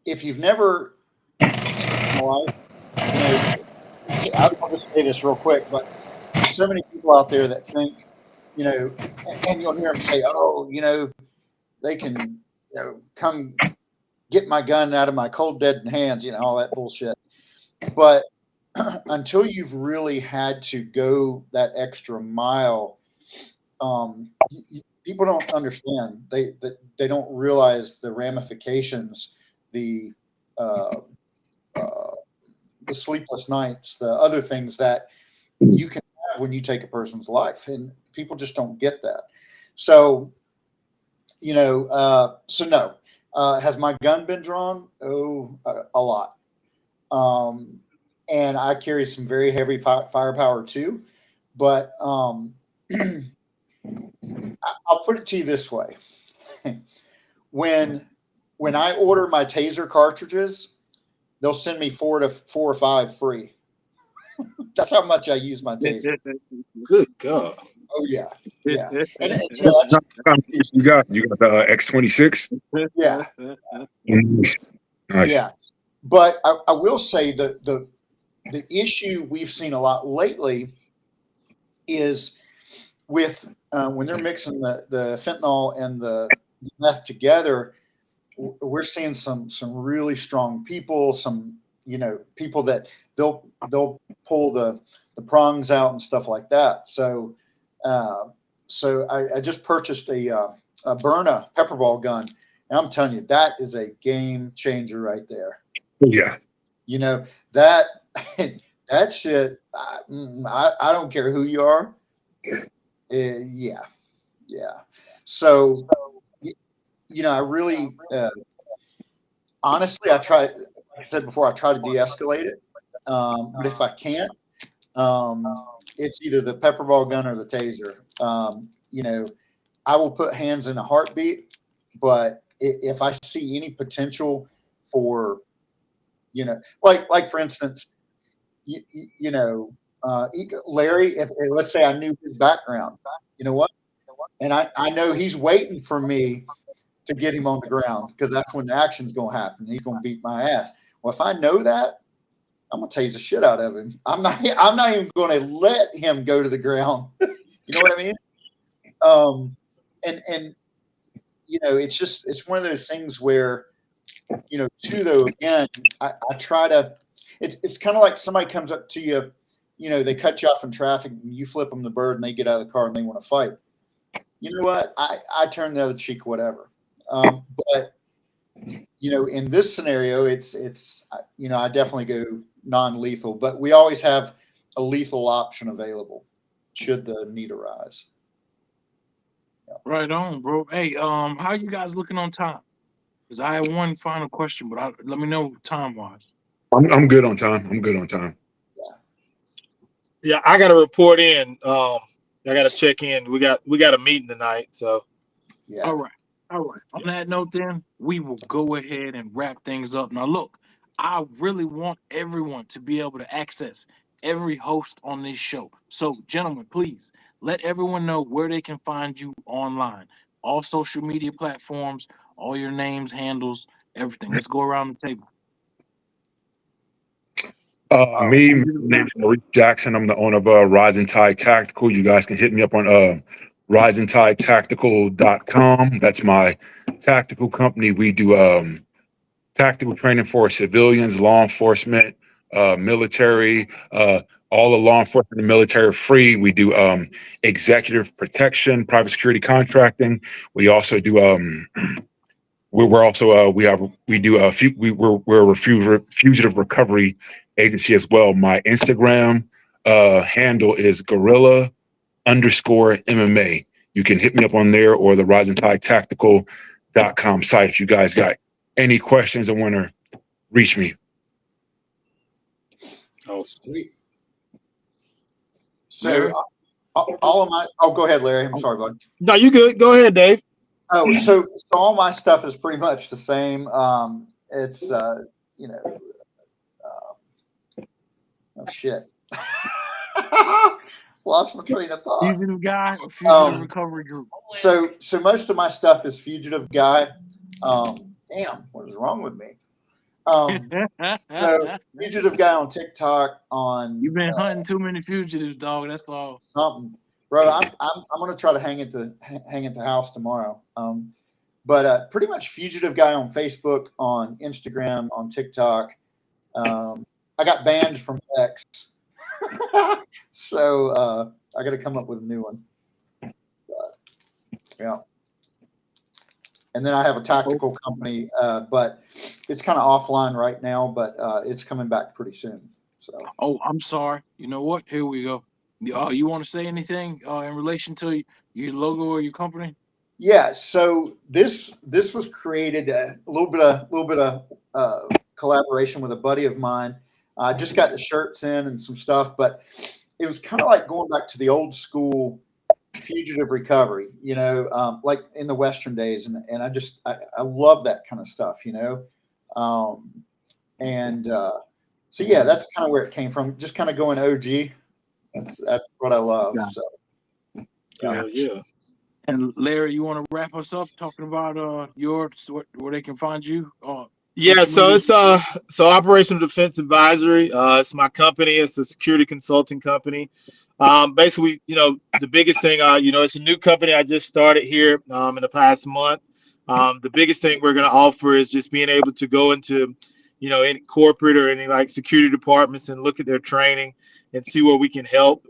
[SPEAKER 6] If you've never, I'll just say this real quick, but there's so many people out there that think, and you'll hear them say, "Oh, they can, come get my gun out of my cold dead hands," all that bullshit. But until you've really had to go that extra mile, people don't understand. They don't realize the ramifications, the sleepless nights, the other things that you can have when you take a person's life, and people just don't get that. So, so no. Has my gun been drawn? Oh, a lot. And I carry some very heavy firepower too. But I'll put it to you this way: when I order my taser cartridges, they'll send me 4 or 5 free. That's how much I use my taser.
[SPEAKER 5] Good God.
[SPEAKER 6] Oh yeah, yeah. And
[SPEAKER 3] You got the X26.
[SPEAKER 6] Yeah,
[SPEAKER 3] Nice.
[SPEAKER 6] yeah. But I will say the issue we've seen a lot lately is with when they're mixing the fentanyl and the meth together, we're seeing some really strong people, some people that they'll pull the prongs out and stuff like that. So I just purchased a Byrna pepperball gun, and I'm telling you, that is a game changer right there.
[SPEAKER 3] Yeah.
[SPEAKER 6] That that shit. I don't care who you are. Yeah. So I really, honestly, I try. Like I said before, I try to de-escalate it. But if I can't, it's either the pepperball gun or the taser. I will put hands in a heartbeat, but if I see any potential for, like for instance, Larry, if let's say I knew his background, you know what? And I know he's waiting for me to get him on the ground, because that's when the action's going to happen. He's going to beat my ass. Well, if I know that, I'm going to tase the shit out of him. I'm not even going to let him go to the ground. You know what I mean? And it's one of those things where, too, though, again, I try to, it's kind of like somebody comes up to you, they cut you off in traffic and you flip them the bird and they get out of the car and they want to fight. You know what? I turn the other cheek, whatever. But in this scenario, it's I definitely go non-lethal, but we always have a lethal option available. should the need arise.
[SPEAKER 2] Right on, bro. Hey, how you guys looking on time? Because I have one final question, but let me know time wise.
[SPEAKER 3] I'm good on time. I'm good on time.
[SPEAKER 5] Yeah, I got to report in. I got to check in. We got a meeting tonight, so.
[SPEAKER 6] Yeah.
[SPEAKER 2] All right. On that note, then we will go ahead and wrap things up. Now, look, I really want everyone to be able to access every host on this show. So, gentlemen, please let everyone know where they can find you online. All social media platforms, all your names, handles, everything. Let's go around the table.
[SPEAKER 3] My name is Maurice Jackson. I'm the owner of Rising Tide Tactical. You guys can hit me up on risingtidetactical.com. That's my tactical company. We do tactical training for civilians, law enforcement, military, all the law enforcement and military are free. We do executive protection, private security contracting. We also do we're a fugitive recovery agency as well. My Instagram handle is gorilla_MMA. You can hit me up on there or the risingtidetactical.com site if you guys got any questions and want to reach me.
[SPEAKER 6] Oh, sweet. So all of my go ahead, Larry. I'm sorry, bud.
[SPEAKER 5] No, you good. Go ahead, Dave.
[SPEAKER 6] Oh, so all my stuff is pretty much the same. It's oh shit. Lost my train of thought.
[SPEAKER 2] Fugitive Guy or Fugitive Recovery Group?
[SPEAKER 6] So most of my stuff is Fugitive Guy. Damn, what is wrong with me? So Fugitive Guy on TikTok.
[SPEAKER 2] You've been hunting too many fugitives, dog. That's all.
[SPEAKER 6] Something, bro. I'm gonna try to hang at the house tomorrow. But pretty much Fugitive Guy on Facebook, on Instagram, on TikTok. I got banned from X, so I got to come up with a new one. Yeah. And then I have a tactical company, but it's kind of offline right now, but it's coming back pretty soon. So.
[SPEAKER 2] Oh, I'm sorry. You know what? Here we go. You want to say anything in relation to your logo or your company?
[SPEAKER 6] Yeah. So this was created a little bit of collaboration with a buddy of mine. I just got the shirts in and some stuff, but it was kind of like going back to the old school fugitive recovery, like in the Western days. And I love that kind of stuff, So yeah, that's kind of where it came from. Just kind of going OG. That's what I love.
[SPEAKER 2] Yeah.
[SPEAKER 6] So
[SPEAKER 5] Yeah.
[SPEAKER 2] And Larry, you want to wrap us up talking about where they can find you?
[SPEAKER 5] Yeah, so it's Operational Defense Advisory. It's my company. It's a security consulting company. Basically, the biggest thing, it's a new company I just started here in the past month. The biggest thing we're going to offer is just being able to go into, any corporate or any like security departments and look at their training and see where we can help,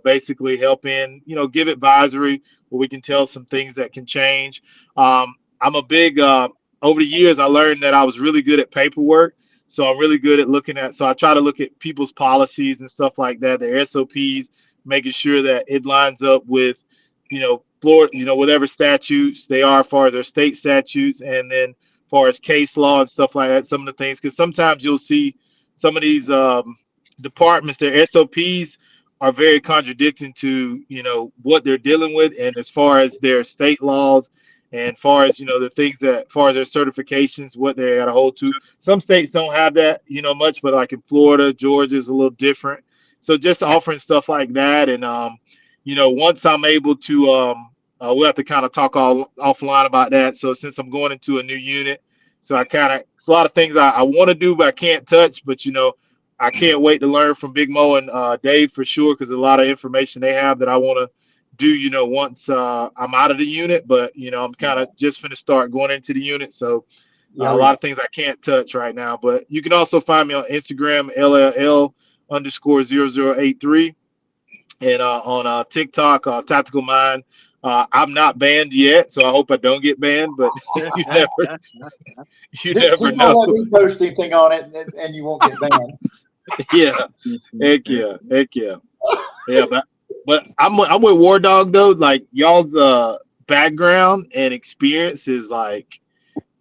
[SPEAKER 5] basically help in, give advisory where we can tell some things that can change. I'm a big, over the years, I learned that I was really good at paperwork. So I'm really good at so I try to look at people's policies and stuff like that, their SOPs, making sure that it lines up with, Florida, whatever statutes they are as far as their state statutes, and then as far as case law and stuff like that, some of the things, because sometimes you'll see some of these departments, their SOPs are very contradicting to, what they're dealing with. And as far as their state laws, and far as, the things that, far as their certifications, what they got to hold to. Some states don't have that, much, but like in Florida, Georgia is a little different. So just offering stuff like that. And, once I'm able to, we'll have to kind of talk offline about that. So since I'm going into a new unit, so it's a lot of things I want to do, but I can't touch, but, I can't wait to learn from Big Mo and Dave for sure, because a lot of information they have that I want to do, once I'm out of the unit, but I'm kind of just finna start going into the unit, so a lot of things I can't touch right now. But you can also find me on Instagram, LLL_0083, and on TikTok, Tactical Mind. I'm not banned yet, so I hope I don't get banned, but you never
[SPEAKER 6] Just
[SPEAKER 5] know.
[SPEAKER 6] don't let me post anything on it, and you won't get banned.
[SPEAKER 5] Yeah, heck yeah. Yeah, but But I'm with War Dog though. Like y'all's background and experience is like,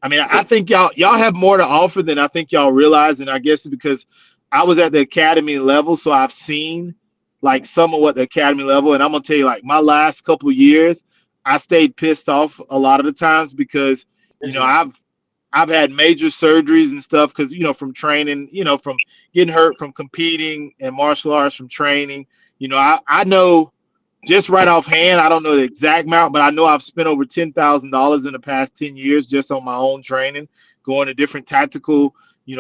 [SPEAKER 5] I mean, I think y'all have more to offer than I think y'all realize, and I guess it's because I was at the academy level, so I've seen like some of what the academy level. And I'm gonna tell you, like my last couple years, I stayed pissed off a lot of the times because I've had major surgeries and stuff because from training, from getting hurt from competing and martial arts from training. I know just right offhand, I don't know the exact amount, but I know I've spent over $10,000 in the past 10 years just on my own training, going to different tactical,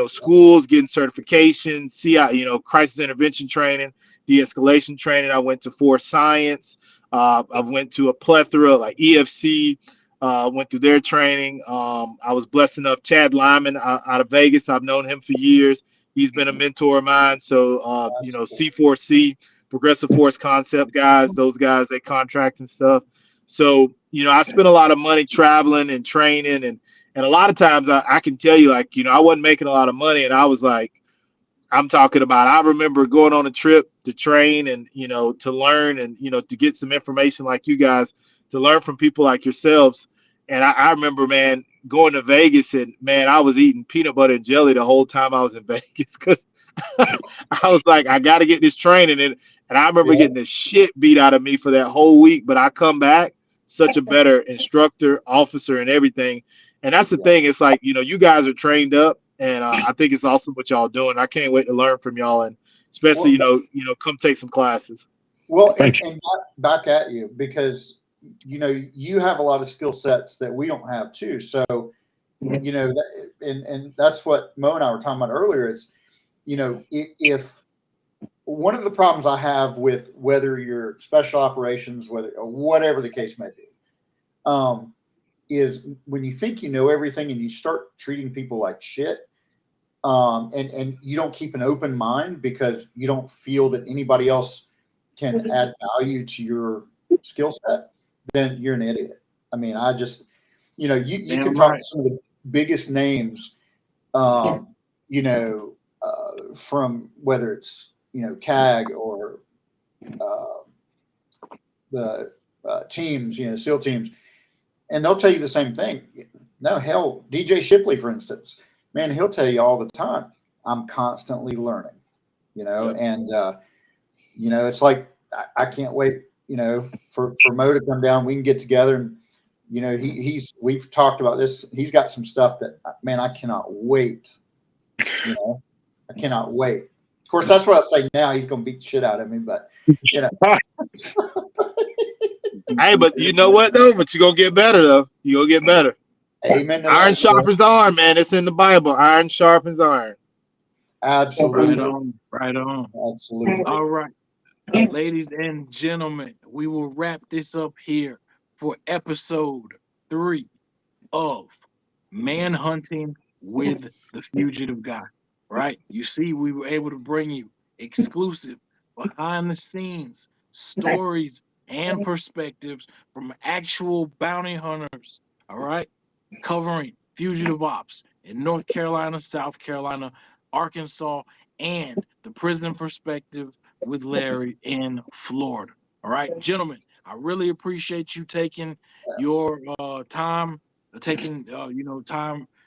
[SPEAKER 5] schools, getting certifications, crisis intervention training, de-escalation training. I went to Force Science. I went to a plethora like EFC, went through their training. I was blessed enough, Chad Lyman out of Vegas. I've known him for years. He's been a mentor of mine. So, C4C, Progressive Force Concept guys, those guys, they contract and stuff. So, I spent a lot of money traveling and training. And a lot of times I can tell you, like, I wasn't making a lot of money. And I was like, I remember going on a trip to train and, to learn and, to get some information like you guys, to learn from people like yourselves. And I remember, man, going to Vegas and, man, I was eating peanut butter and jelly the whole time I was in Vegas because I was like, I got to get this training. And I remember getting the shit beat out of me for that whole week. But I come back such a better instructor, officer, and everything. And that's the thing. It's like, you guys are trained up. And I think it's awesome what y'all doing. I can't wait to learn from y'all, and especially come take some classes.
[SPEAKER 6] Well, and back at you because you have a lot of skill sets that we don't have too. So and that's what Mo and I were talking about earlier. Is if one of the problems I have with whether you're special operations, whatever the case may be, is when you think you know everything and you start treating people like shit. And you don't keep an open mind because you don't feel that anybody else can add value to your skill set, then you're an idiot. I mean, I just, you can talk to some of the biggest names, from whether it's, CAG or the teams, SEAL teams, and they'll tell you the same thing. No, hell, DJ Shipley, for instance. Man, he'll tell you all the time, I'm constantly learning, and, it's like, I can't wait, for Mo to come down. We can get together and, we've talked about this. He's got some stuff that, man, I cannot wait. I cannot wait. Of course, that's what I say now. He's going to beat shit out of me, but,
[SPEAKER 5] Hey, but you know what, though? But you're going to get better, though. You're going to get better.
[SPEAKER 6] Amen.
[SPEAKER 5] Iron sharpens iron, man. It's in the Bible. Iron sharpens iron.
[SPEAKER 6] Absolutely.
[SPEAKER 2] Right on.
[SPEAKER 6] Absolutely.
[SPEAKER 2] All right. Ladies and gentlemen, we will wrap this up here for episode 3 of Manhunting with the Fugitive Guy. Right? You see, we were able to bring you exclusive behind the scenes stories and perspectives from actual bounty hunters. All right. Covering fugitive ops in North Carolina, South Carolina, Arkansas, and the prison perspective with Larry in Florida. All right, gentlemen, I really appreciate you taking your time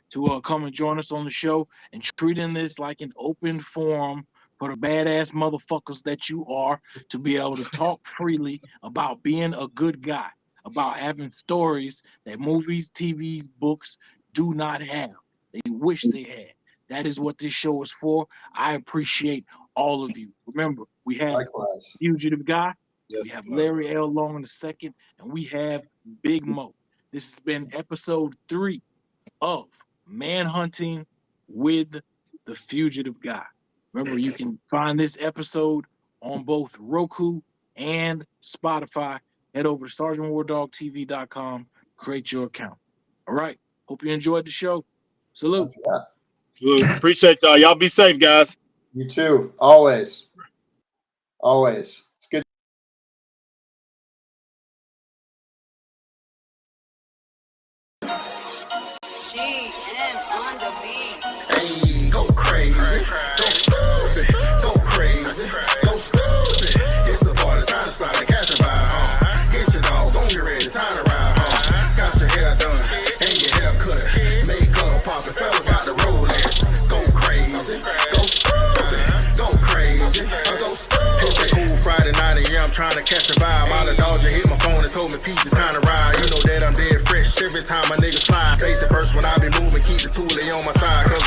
[SPEAKER 2] to come and join us on the show and treating this like an open forum for the badass motherfuckers that you are to be able to talk freely about being a good guy, about having stories that movies, TVs, books do not have. They wish they had. That is what this show is for. I appreciate all of you. Remember, we have Fugitive Guy, we have Larry L. Long II, and we have Big Mo. This has been episode 3 of Manhunting with the Fugitive Guy. Remember, you can find this episode on both Roku and Spotify. Head over to SergeantWarDogTV.com, create your account. All right. Hope you enjoyed the show. Salute.
[SPEAKER 5] Salute. Appreciate y'all. Y'all be safe, guys.
[SPEAKER 6] You too. Always. Always. It's good.
[SPEAKER 1] GM on the beat. Hey, go crazy. Go stupid. Go crazy. Go stupid. It's the party time to slide the my niggas slide. Face it first when I be moving, keep the toolie on my side. Cause